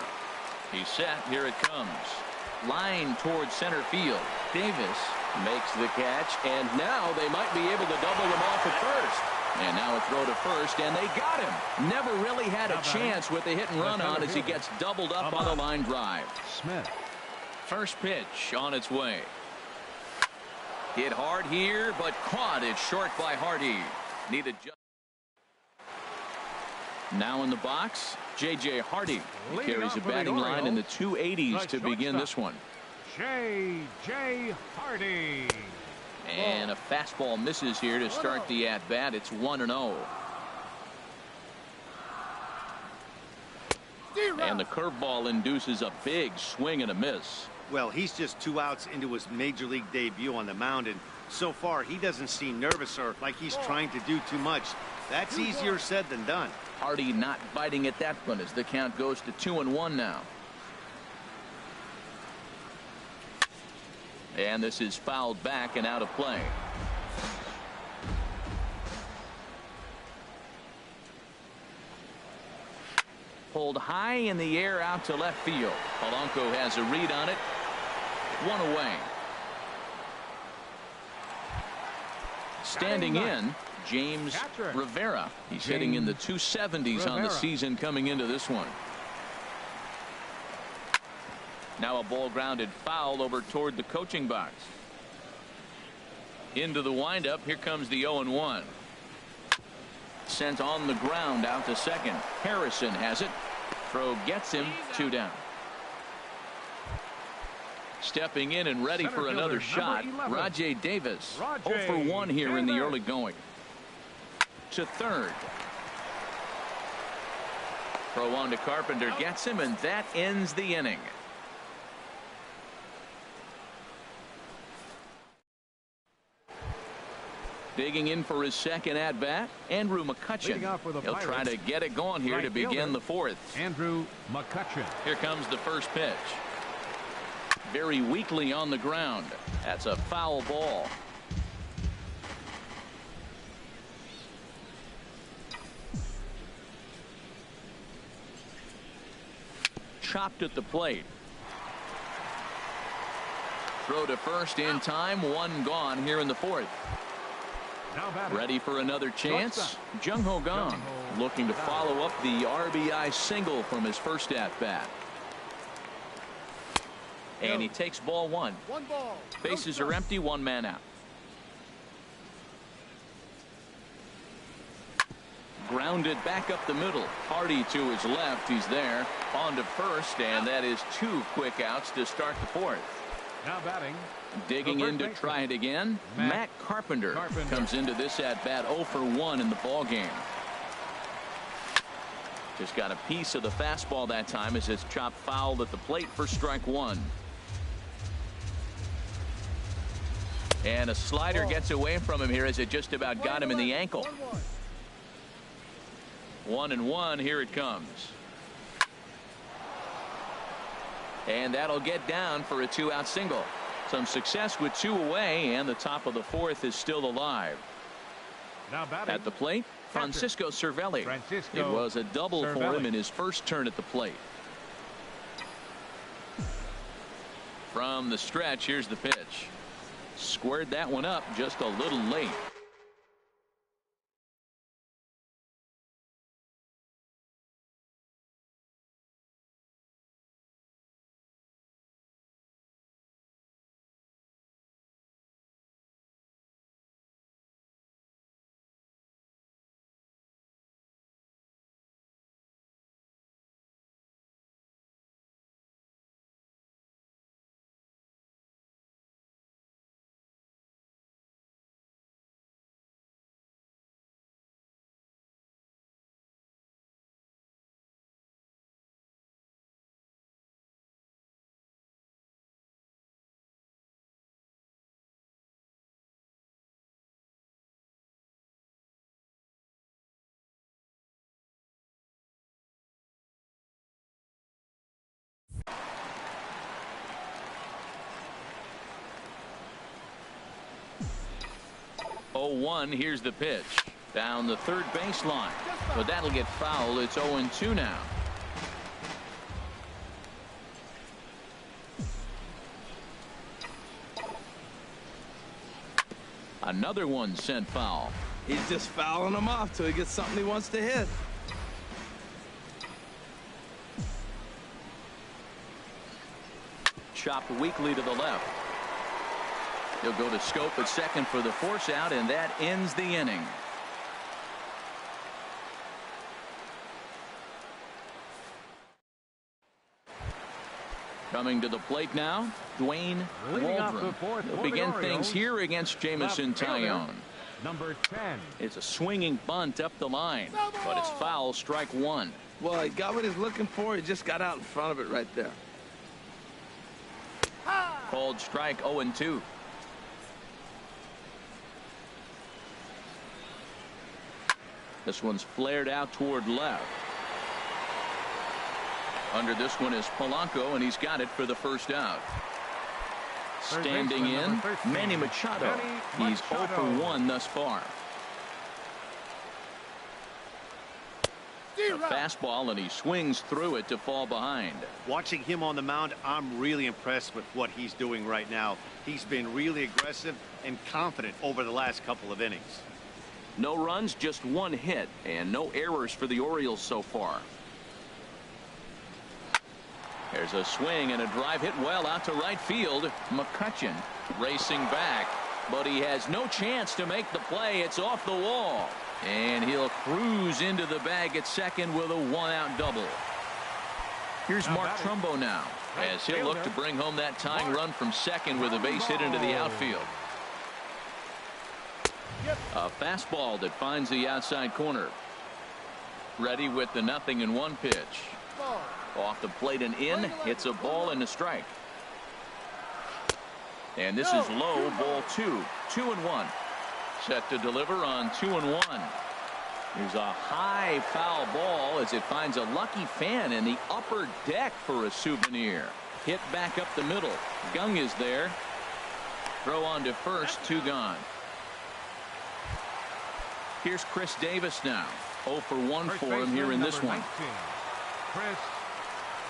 He's set. Here it comes. Line towards center field. Davis makes the catch, and now they might be able to double him off at first. And now a throw to first, and they got him. Never really had a chance with the hit and run on as he gets doubled up on the line drive. Smith. First pitch on its way. Hit hard here, but caught it short by Hardy. Needed just. Now in the box, J.J. Hardy. He carries a batting line in the 280s to begin this one. J.J. Hardy. And a fastball misses here to start the at-bat. It's 1-0. And the curveball induces a big swing and a miss. Well, he's just 2 outs into his major league debut on the mound, and so far he doesn't seem nervous or like he's trying to do too much. That's easier said than done. Hardy not biting at that one as the count goes to 2-1 now. And this is fouled back and out of play. Pulled high in the air out to left field. Polanco has a read on it. 1 away. Standing in, James Rivera. He's hitting in the 270s on the season coming into this one. Now a ball grounded foul over toward the coaching box. Into the windup. Here comes the 0-1. Sent on the ground out to second. Harrison has it. Throw gets him. 2 down. Stepping in and ready for another shot, Rajay Davis. 0 for 1 here in the early going. To third. Throw on to Carpenter gets him, and that ends the inning. Digging in for his second at-bat, Andrew McCutchen. He'll try to get it going here to begin the fourth. Andrew McCutchen. Here comes the first pitch. Very weakly on the ground. That's a foul ball. Chopped at the plate. Throw to first in time. 1 gone here in the fourth. Ready for another chance. Jung Ho Kang looking to follow up the RBI single from his first at-bat. And he takes ball 1. Bases are empty. 1 man out. Grounded back up the middle. Hardy to his left. He's there. On to first, and that is 2 quick outs to start the fourth. Now batting. Digging in to try it again. Matt Carpenter comes into this at bat 0 for 1 in the ball game. Just got a piece of the fastball that time as it's chopped fouled at the plate for strike 1. And a slider gets away from him here as it just about got him in the ankle. 1-1. Here it comes. And that'll get down for a 2-out single. Some success with 2 away, and the top of the fourth is still alive. Now batting. At the plate, Francisco Cervelli. It was a double for him in his first turn at the plate. From the stretch, here's the pitch. Squared that one up just a little late. 0-1. Here's the pitch. Down the third baseline. But that'll get fouled. It's 0-2 now. Another one sent foul. He's just fouling them off till he gets something he wants to hit. Chopped weakly to the left. He'll go to Scope at second for the force out, and that ends the inning. Coming to the plate now, Dwayne Waldron. He'll begin things here against Jamison Tyone. Number 10. It's a swinging bunt up the line, but it's foul, strike one. Well, he got what he's looking for. He just got out in front of it right there. Called strike 0-2. This one's flared out toward left. Under this one is Polanco, and he's got it for the first out. Standing in, Manny Machado. He's 0 for 1 thus far. A fastball, and he swings through it to fall behind. Watching him on the mound, I'm really impressed with what he's doing right now. He's been really aggressive and confident over the last couple of innings. No runs, just one hit, and no errors for the Orioles so far. There's a swing and a drive hit well out to right field. McCutchen racing back, but he has no chance to make the play. It's off the wall, and he'll cruise into the bag at second with a one-out double. Here's Mark Trumbo now, as he'll look to bring home that tying run from second with a base hit into the outfield. A fastball that finds the outside corner. Ready with the 0-1 pitch. Off the plate and in. It's a ball and a strike. And this is low, ball 2. 2-1. Set to deliver on 2-1. Here's a high foul ball as it finds a lucky fan in the upper deck for a souvenir. Hit back up the middle. Gung is there. Throw on to first. 2 gone. Here's Chris Davis now. 0 for 1 for him here in this one. Chris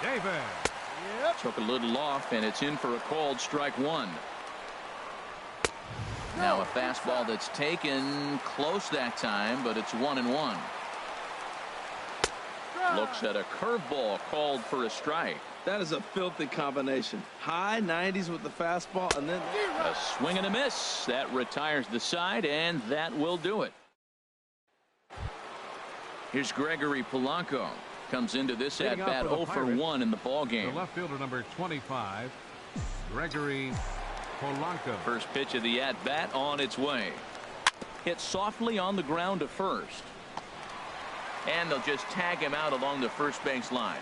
Davis. Took a little off, and it's in for a called strike one. Now a fastball that's taken close that time, but it's 1-1. Looks at a curveball called for a strike. That is a filthy combination. High 90s with the fastball, and then a swing and a miss. That retires the side, and that will do it. Here's Gregory Polanco. Comes into this at bat 0 for 1 in the ball game. The left fielder number 25, Gregory Polanco. First pitch of the at bat on its way. Hit softly on the ground to first. And they'll just tag him out along the first base line.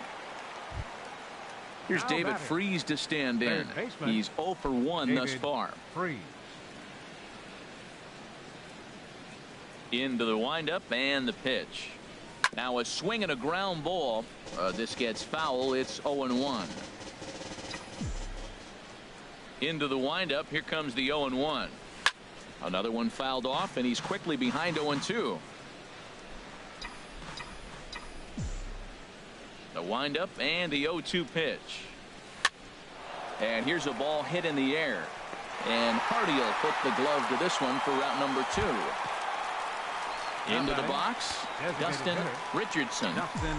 Here's David Freese to stand in. He's 0 for 1 thus far. Freese. Into the windup and the pitch. Now a swing and a ground ball. This gets foul. It's 0-1. Into the windup. Here comes the 0-1. Another one fouled off, and he's quickly behind 0-2. The windup and the 0-2 pitch. And here's a ball hit in the air. And Hardy will put the glove to this one for route number 2. Into the box, Dustin Richardson. Dustin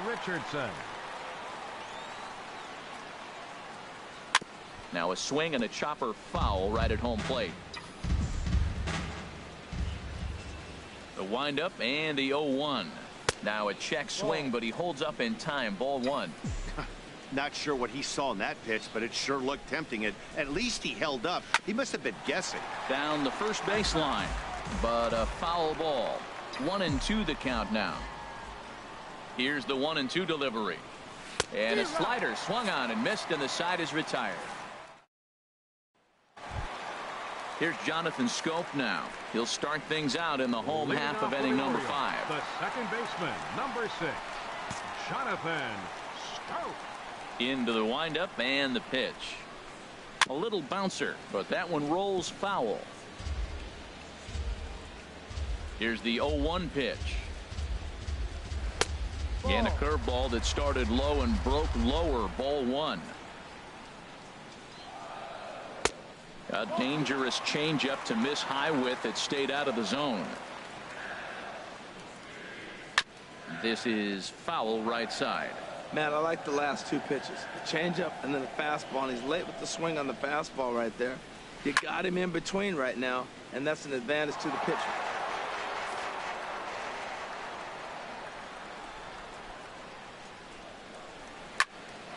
Richardson. Now a swing and a chopper foul right at home plate. The windup and the 0-1. Now a check swing, but he holds up in time. Ball 1. Not sure what he saw in that pitch, but it sure looked tempting. At least he held up. He must have been guessing. Down the first baseline. But a foul ball. 1-2 the count now. Here's the 1-2 delivery. And a slider swung on and missed, and the side is retired. Here's Jonathan Scope now. He'll start things out in the home half of inning number 5. The second baseman, number 6, Jonathan Scope. Into the windup and the pitch. A little bouncer, but that one rolls foul. Here's the 0-1 pitch. And a curveball that started low and broke lower. Ball 1. A dangerous changeup to miss high with. It stayed out of the zone. This is foul right side. Man, I like the last two pitches. The changeup and then the fastball. And he's late with the swing on the fastball right there. You got him in between right now, and that's an advantage to the pitcher.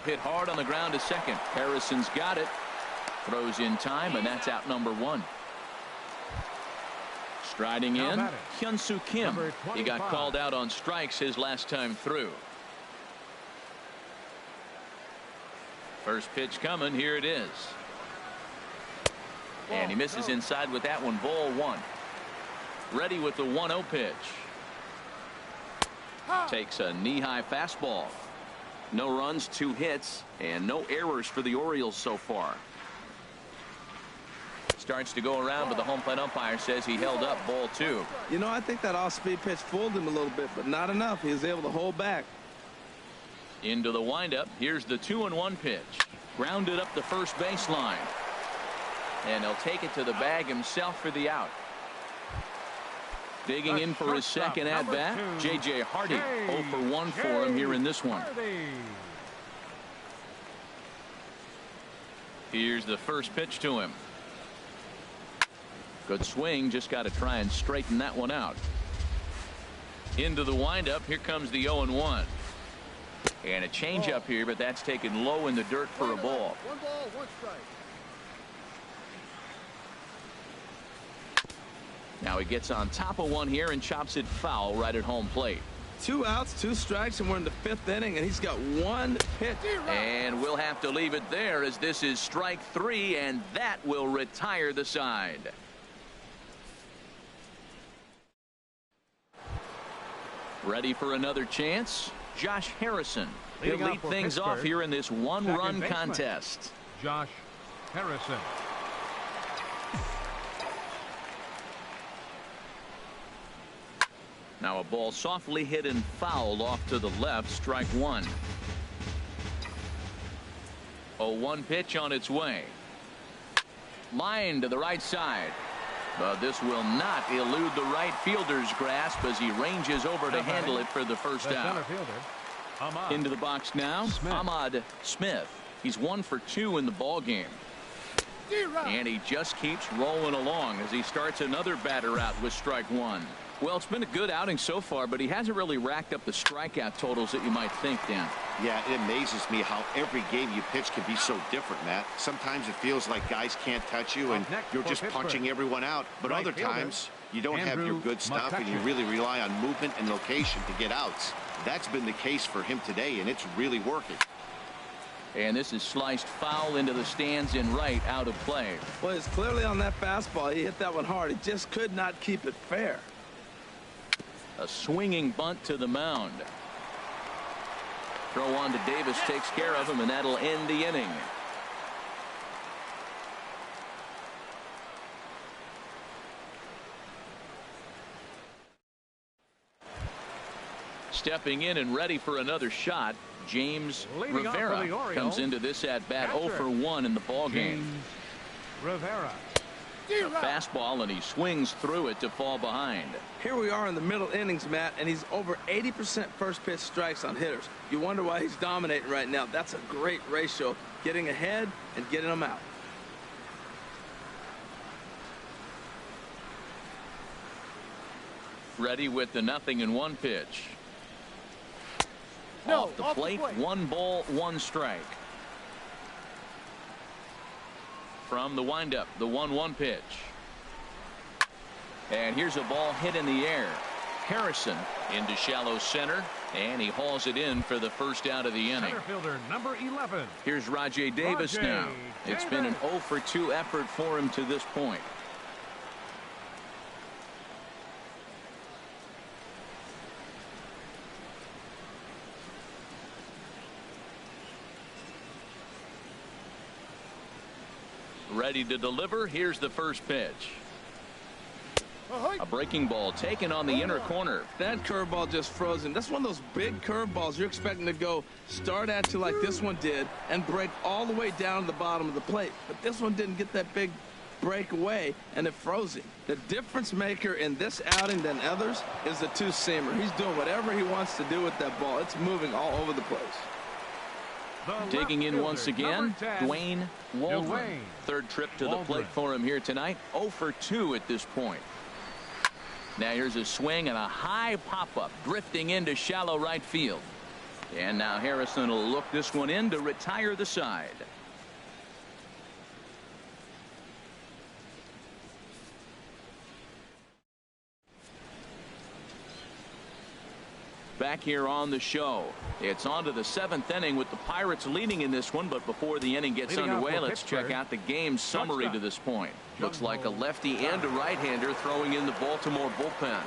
Hit hard on the ground to second. Harrison's got it. Throws in time, and that's out number 1. Striding in, Hyun-Soo Kim. He got called out on strikes his last time through. First pitch coming. Here it is. And he misses inside with that one. Ball 1. Ready with the 1-0 pitch. Takes a knee-high fastball. No runs, 2 hits, and no errors for the Orioles so far. Starts to go around, but the home plate umpire says he held up. Ball 2. You know, I think that off-speed pitch fooled him a little bit, but not enough. He was able to hold back. Into the windup. Here's the 2-1 pitch. Grounded up the first baseline. And he'll take it to the bag himself for the out. Digging in for his second at-bat, J.J. Hardy. 0 for 1 for him here in this one. Here's the first pitch to him. Good swing. Just got to try and straighten that one out. Into the windup. Here comes the 0-1. And a changeup here, but that's taken low in the dirt for a ball. 1 ball, 1 strike. Now he gets on top of one here and chops it foul right at home plate. 2 outs, 2 strikes, and we're in the 5th inning, and he's got 1 pitch. And we'll have to leave it there as this is strike 3, and that will retire the side. Ready for another chance? Josh Harrison. He'll lead things off here in this 1-run contest. Josh Harrison. Now a ball softly hit and fouled off to the left. Strike 1. 0-1 pitch on its way. Line to the right side. But this will not elude the right fielder's grasp as he ranges over to handle it for the first out. Into the box now, Ahmad Smith. He's 1 for 2 in the ball game. And he just keeps rolling along as he starts another batter out with strike 1. Well, it's been a good outing so far, but he hasn't really racked up the strikeout totals that you might think, Dan. Yeah, it amazes me how every game you pitch can be so different, Matt. Sometimes it feels like guys can't touch you and you're just punching everyone out. But other times you don't have your good stuff and you really rely on movement and location to get outs. That's been the case for him today, and it's really working. And this is sliced foul into the stands in right, out of play. Well, it's clearly on that fastball. He hit that one hard. He just could not keep it fair. A swinging bunt to the mound. Throw on to Davis takes care of him, and that'll end the inning. Stepping in and ready for another shot, James Rivera comes into this at-bat 0 for 1 in the ballgame. Rivera. A fastball, and he swings through it to fall behind. Here we are in the middle innings, Matt, and he's over 80% first pitch strikes on hitters. You wonder why he's dominating right now. That's a great ratio, getting ahead and getting them out. Ready with the 0-1 pitch. Off the plate, 1 ball, 1 strike. From the windup, the 1-1 pitch. And here's a ball hit in the air. Harrison into shallow center, and he hauls it in for the first out of the inning. Center fielder number 11. Here's Rajay Davis now. It's been an 0 for 2 effort for him to this point. Ready to deliver. Here's the first pitch. A breaking ball taken on the inner corner. That curveball just froze him. That's one of those big curveballs you're expecting to go start at you like this one did and break all the way down to the bottom of the plate. But this one didn't get that big break away, and it froze him. The difference maker in this outing than others is the two-seamer. He's doing whatever he wants to do with that ball. It's moving all over the place. Digging in once again, Dwayne Waldron. Third trip to the plate for him here tonight. 0 for 2 at this point. Now here's a swing and a high pop-up drifting into shallow right field. And now Harrison will look this one in to retire the side. Back here on the show. It's on to the 7th inning with the Pirates leading in this one, but before the inning gets underway, let's check out the game summary to this point. Looks like a lefty and a right-hander throwing in the Baltimore bullpen.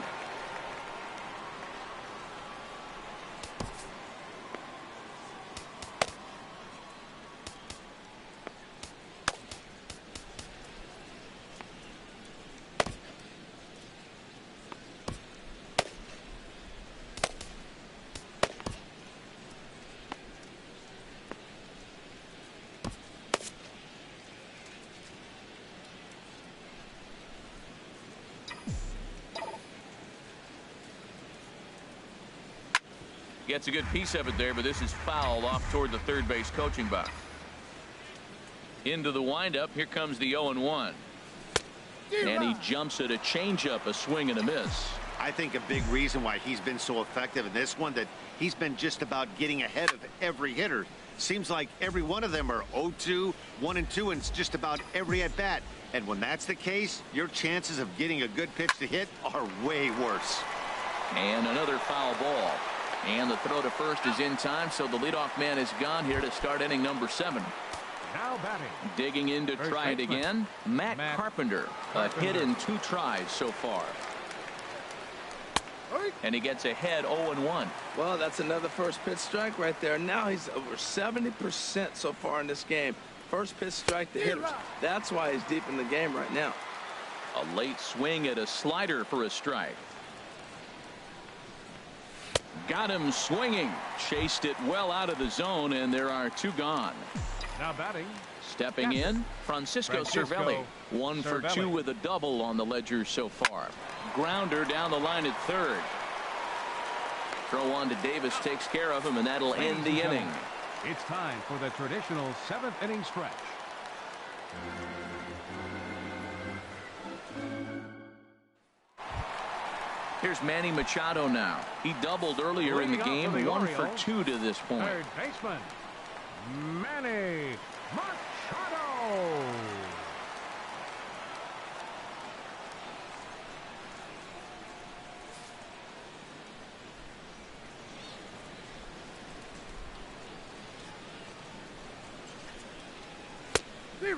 Gets a good piece of it there, but this is fouled off toward the third base coaching box. Into the windup. Here comes the 0-1. And he jumps at a changeup, a swing and a miss. I think a big reason why he's been so effective in this one, that he's been just about getting ahead of every hitter. Seems like every one of them are 0-2, 1-2, and just about every at bat. And when that's the case, your chances of getting a good pitch to hit are way worse. And another foul ball. And the throw to first is in time, so the leadoff man is gone here to start inning number 7. Now batting. Digging in to try it again, Matt Carpenter. A hit in 2 tries so far. And he gets ahead 0-1. Well, that's another first pitch strike right there. Now he's over 70% so far in this game. First pitch strike to hitters. That's why he's deep in the game right now. A late swing at a slider for a strike. Got him swinging. Chased it well out of the zone, and there are 2 gone. Now batting. Stepping in, Francisco Cervelli. 1 for 2 with a double on the ledger so far. Grounder down the line at third. Throw on to Davis takes care of him, and that'll end the inning. It's time for the traditional 7th inning stretch. Here's Manny Machado now. He doubled earlier in the game. 1 for 2 to this point. Third baseman, Manny Machado.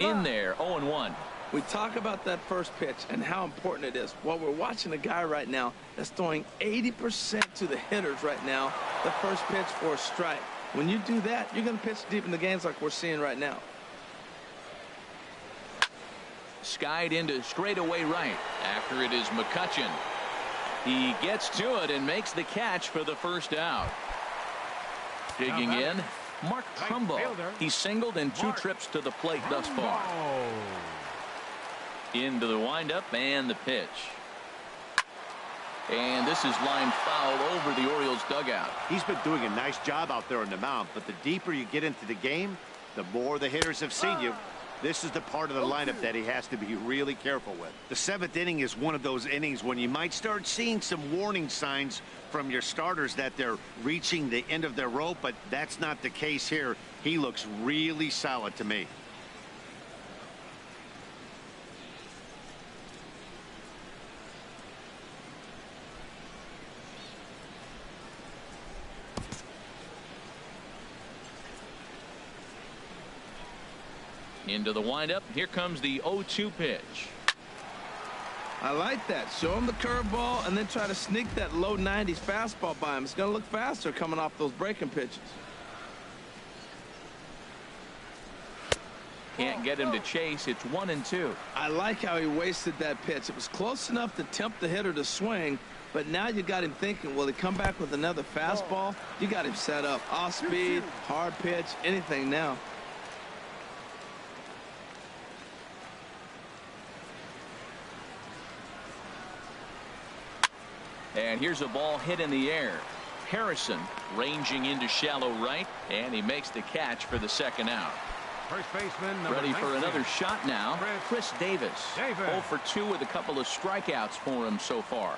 In there, 0-1. We talk about that first pitch and how important it is. Well, we're watching a guy right now that's throwing 80% to the hitters right now, the first pitch for a strike. When you do that, you're going to pitch deep in the games like we're seeing right now. Skied into straightaway right. After it is McCutchen. He gets to it and makes the catch for the first out. Digging in, Mark Trumbo. He singled in 2 trips to the plate thus far. Into the windup and the pitch. And this is lined foul over the Orioles dugout. He's been doing a nice job out there on the mound, but the deeper you get into the game, the more the hitters have seen you. This is the part of the lineup that he has to be really careful with. The 7th inning is one of those innings when you might start seeing some warning signs from your starters that they're reaching the end of their rope, but that's not the case here. He looks really solid to me. Into the windup. Here comes the 0-2 pitch. I like that. Show him the curveball and then try to sneak that low 90s fastball by him. It's going to look faster coming off those breaking pitches. Can't get him to chase. It's 1-2. I like how he wasted that pitch. It was close enough to tempt the hitter to swing, but now you got him thinking, will he come back with another fastball? You got him set up. Off speed, hard pitch, anything now. And here's a ball hit in the air. Harrison ranging into shallow right, and he makes the catch for the second out. First baseman, ready 19. for another shot now. Chris Davis. 0 for 2 with a couple of strikeouts for him so far.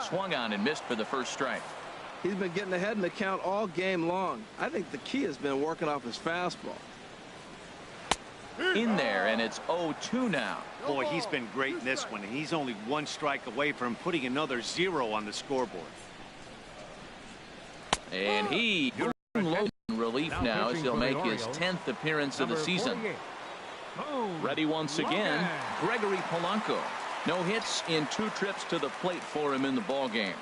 Swung on and missed for the first strike. He's been getting ahead in the count all game long. I think the key has been working off his fastball. In there, and it's 0-2 now. Boy, he's been great in this one, and he's only 1 strike away from putting another 0 on the scoreboard. And he low in relief now as he'll make his 10th appearance of the season. Ready once again, Gregory Polanco. No hits in 2 trips to the plate for him in the ball game.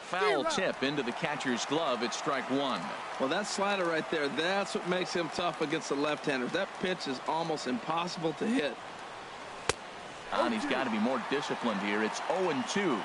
Foul tip into the catcher's glove. It's strike 1. Well, that slider right there, that's what makes him tough against the left-handers. That pitch is almost impossible to hit. And he's got to be more disciplined here. It's 0-2.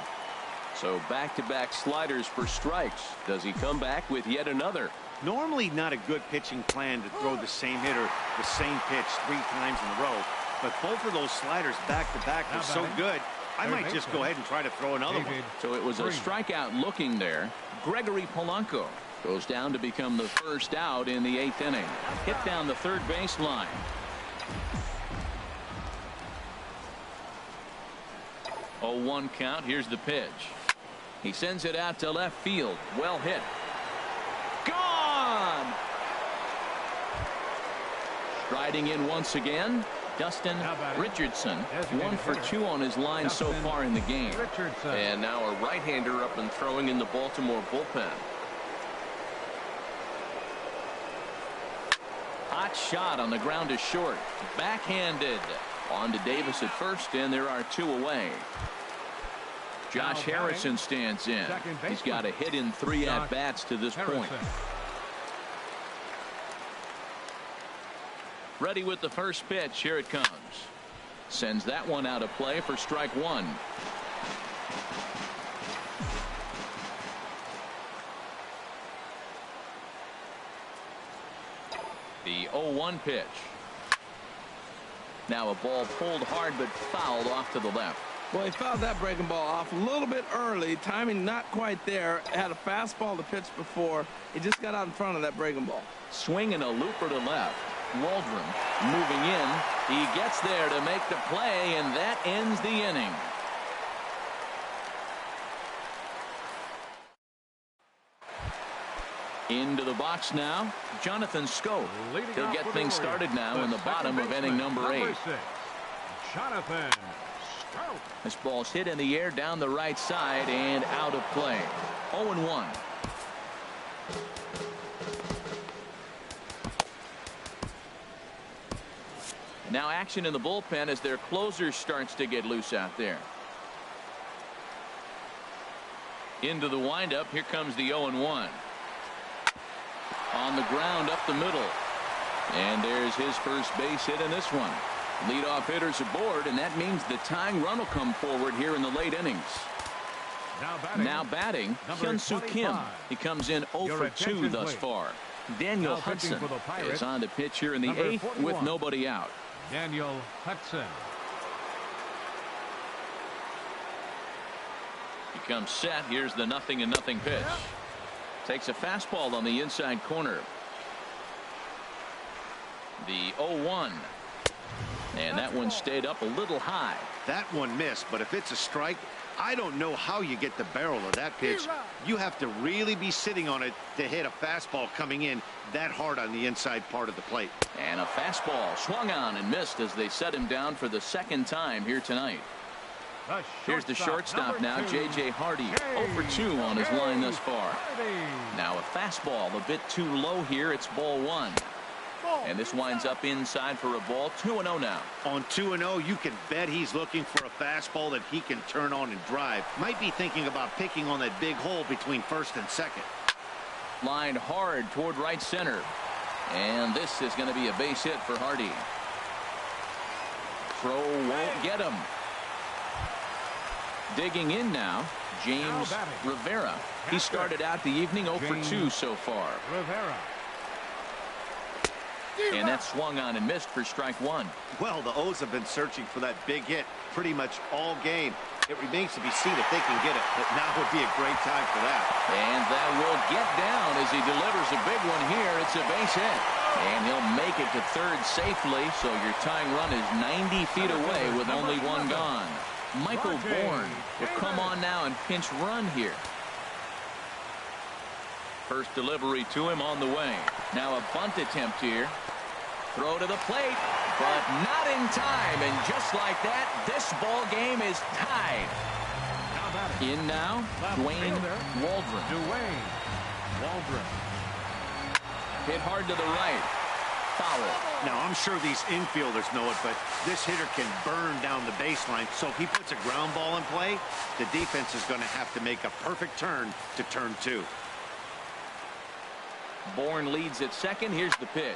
So back-to-back sliders for strikes. Does he come back with yet another? Normally not a good pitching plan to throw the same hitter the same pitch 3 times in a row. But both of those sliders back-to-back were so good, I might just go ahead and try to throw another one. So it was a strikeout looking there. Gregory Polanco goes down to become the first out in the 8th inning. Hit down the third baseline. Oh, 1 count. Here's the pitch. He sends it out to left field. Well hit. Gone! Striding in once again, Dustin Richardson. 1 for 2 on his line so far in the game. And now a right-hander up and throwing in the Baltimore bullpen. Hot shot on the ground to short. Backhanded. On to Davis at first, and there are 2 away. Josh Harrison stands in. He's got a hit in 3 at-bats to this point. Ready with the first pitch. Here it comes. Sends that one out of play for strike 1. The 0-1 pitch. Now a ball pulled hard but fouled off to the left. Well, he fouled that breaking ball off a little bit early. Timing not quite there. Had a fastball to pitch before. He just got out in front of that breaking ball. Swinging a looper to left. Waldron moving in. He gets there to make the play, and that ends the inning. Into the box now, Jonathan Scope. He'll get things started now in the bottom of inning number 8. Jonathan Scope. This ball's hit in the air down the right side and out of play. 0-1. Now action in the bullpen as their closer starts to get loose out there. Into the windup. Here comes the 0-1. On the ground up the middle. And there's his first base hit in this one. Leadoff hitters aboard, and that means the tying run will come forward here in the late innings. Now batting Hyun-Soo Kim. He comes in 0 for 2 thus far. Daniel Hudson is on to pitch here in the 8th with nobody out. Daniel Hudson. He comes set. Here's the 0-0 pitch. Takes a fastball on the inside corner. The 0-1. And that one stayed up a little high. That one missed, but if it's a strike, I don't know how you get the barrel of that pitch. You have to really be sitting on it to hit a fastball coming in that hard on the inside part of the plate. And a fastball swung on and missed as they set him down for the 2nd time here tonight. Here's the shortstop now, J.J. Hardy. 0 for 2 on his line thus far. Now a fastball a bit too low here. It's ball 1. And this winds up inside for a ball. 2-0 now. On 2-0, you can bet he's looking for a fastball that he can turn on and drive. Might be thinking about picking on that big hole between first and second. Lined hard toward right center. And this is going to be a base hit for Hardy. Throw won't get him. Digging in now, James Rivera. He started out the evening 0 for 2 so far. Rivera. And that swung on and missed for strike one. Well, the O's have been searching for that big hit pretty much all game. It remains to be seen if they can get it, but now would be a great time for that. And that will get down as he delivers a big one here. It's a base hit. And he'll make it to third safely, so your tying run is 90 feet away with only one gone. Michael Bourne will come on now and pinch run here. First delivery to him on the way. Now a bunt attempt here. Throw to the plate, but not in time. And just like that, this ball game is tied. In now, Dwayne Waldron. Hit hard to the right. Foul. Now, I'm sure these infielders know it, but this hitter can burn down the baseline. So if he puts a ground ball in play, the defense is going to have to make a perfect turn to turn two. Bourne leads at second. Here's the pitch.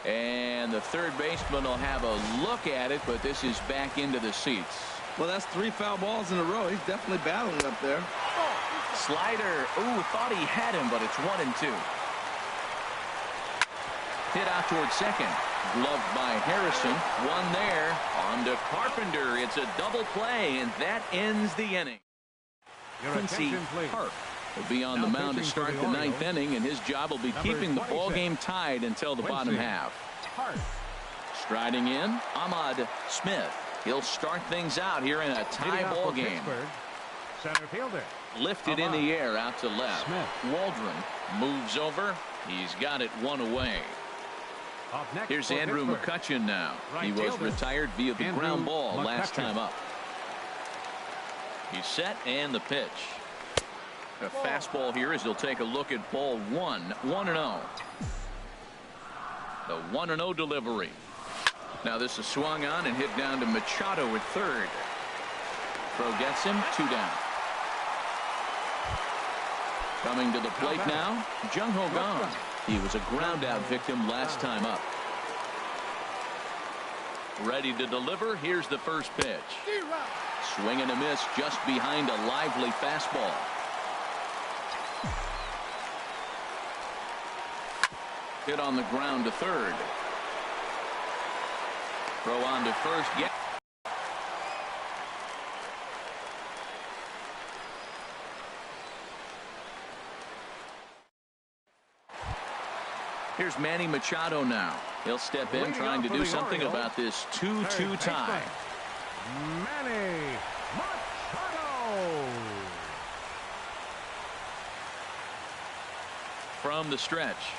And the third baseman will have a look at it, but this is back into the seats. Well, that's 3 foul balls in a row. He's definitely battling up there. Slider. Ooh, thought he had him, but it's 1-2. Hit out towards second. Gloved by Harrison. One there. On to Carpenter. It's a double play, and that ends the inning. Quincy Harp will be on the mound to start the 9th inning, and his job will be keeping the ball game tied until the bottom half. Striding in, Ahmad Smith. He'll start things out here in a tie ball game. Center fielder. Lifted in the air out to left. Waldron moves over. He's got it one away. Here's Andrew McCutcheon now. He was retired via the ground ball last time up. He's set, and the pitch. A fastball here as he'll take a look at ball one. 1-0. The 1-0 delivery. Now this is swung on and hit down to Machado at third. Throw gets him. 2 down. Coming to the plate now, Jung Ho Kang. He was a ground out victim last time up. Ready to deliver. Here's the first pitch. Swing and a miss just behind a lively fastball. Hit on the ground to third. Throw on to first. Yeah. Here's Manny Machado now. He'll step in trying to do something about this 2-2 tie. Manny Machado. From the stretch.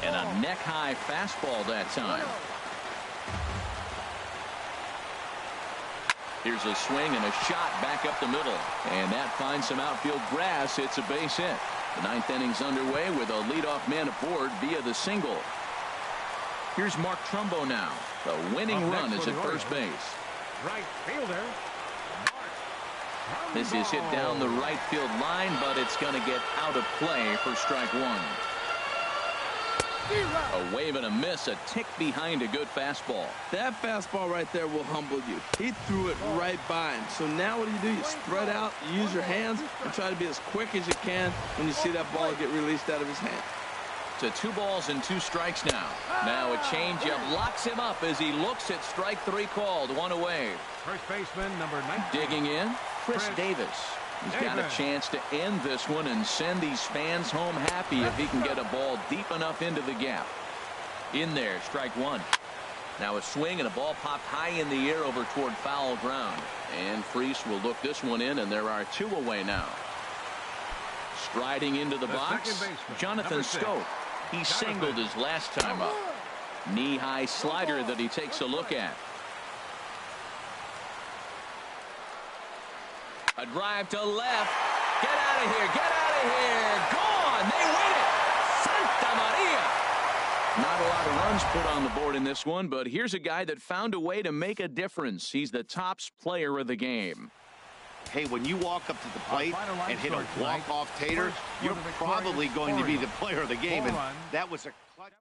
And a neck-high fastball that time. Here's a swing and a shot back up the middle. And that finds some outfield grass. It's a base hit. The 9th inning's underway with a leadoff man aboard via the single. Here's Mark Trumbo now. The winning run is at first base. Right fielder. This is hit down the right field line, but it's going to get out of play for strike one. A wave and a miss, a tick behind a good fastball. That fastball right there will humble you. He threw it right by him. So now what do? You spread out, you use your hands, and try to be as quick as you can when you see that ball get released out of his hand. To 2 balls and 2 strikes now. Now a changeup locks him up as he looks at strike 3 called. 1 away. First baseman number 19. Digging in, Chris Davis. He's got a chance to end this one and send these fans home happy if he can get a ball deep enough into the gap. In there, strike 1. Now a swing and a ball popped high in the air over toward foul ground. And Freese will look this one in, and there are 2 away now. Striding into the box, Jonathan Scope. He singled his last time up. Knee-high slider that he takes a look at. A drive to left. Get out of here. Get out of here. Gone. They win it. Santa Maria. Not a lot of runs put on the board in this one, but here's a guy that found a way to make a difference. He's the tops player of the game. Hey, when you walk up to the plate and hit a walk-off tater, you're probably going to be the player of the game, and that was a clutch.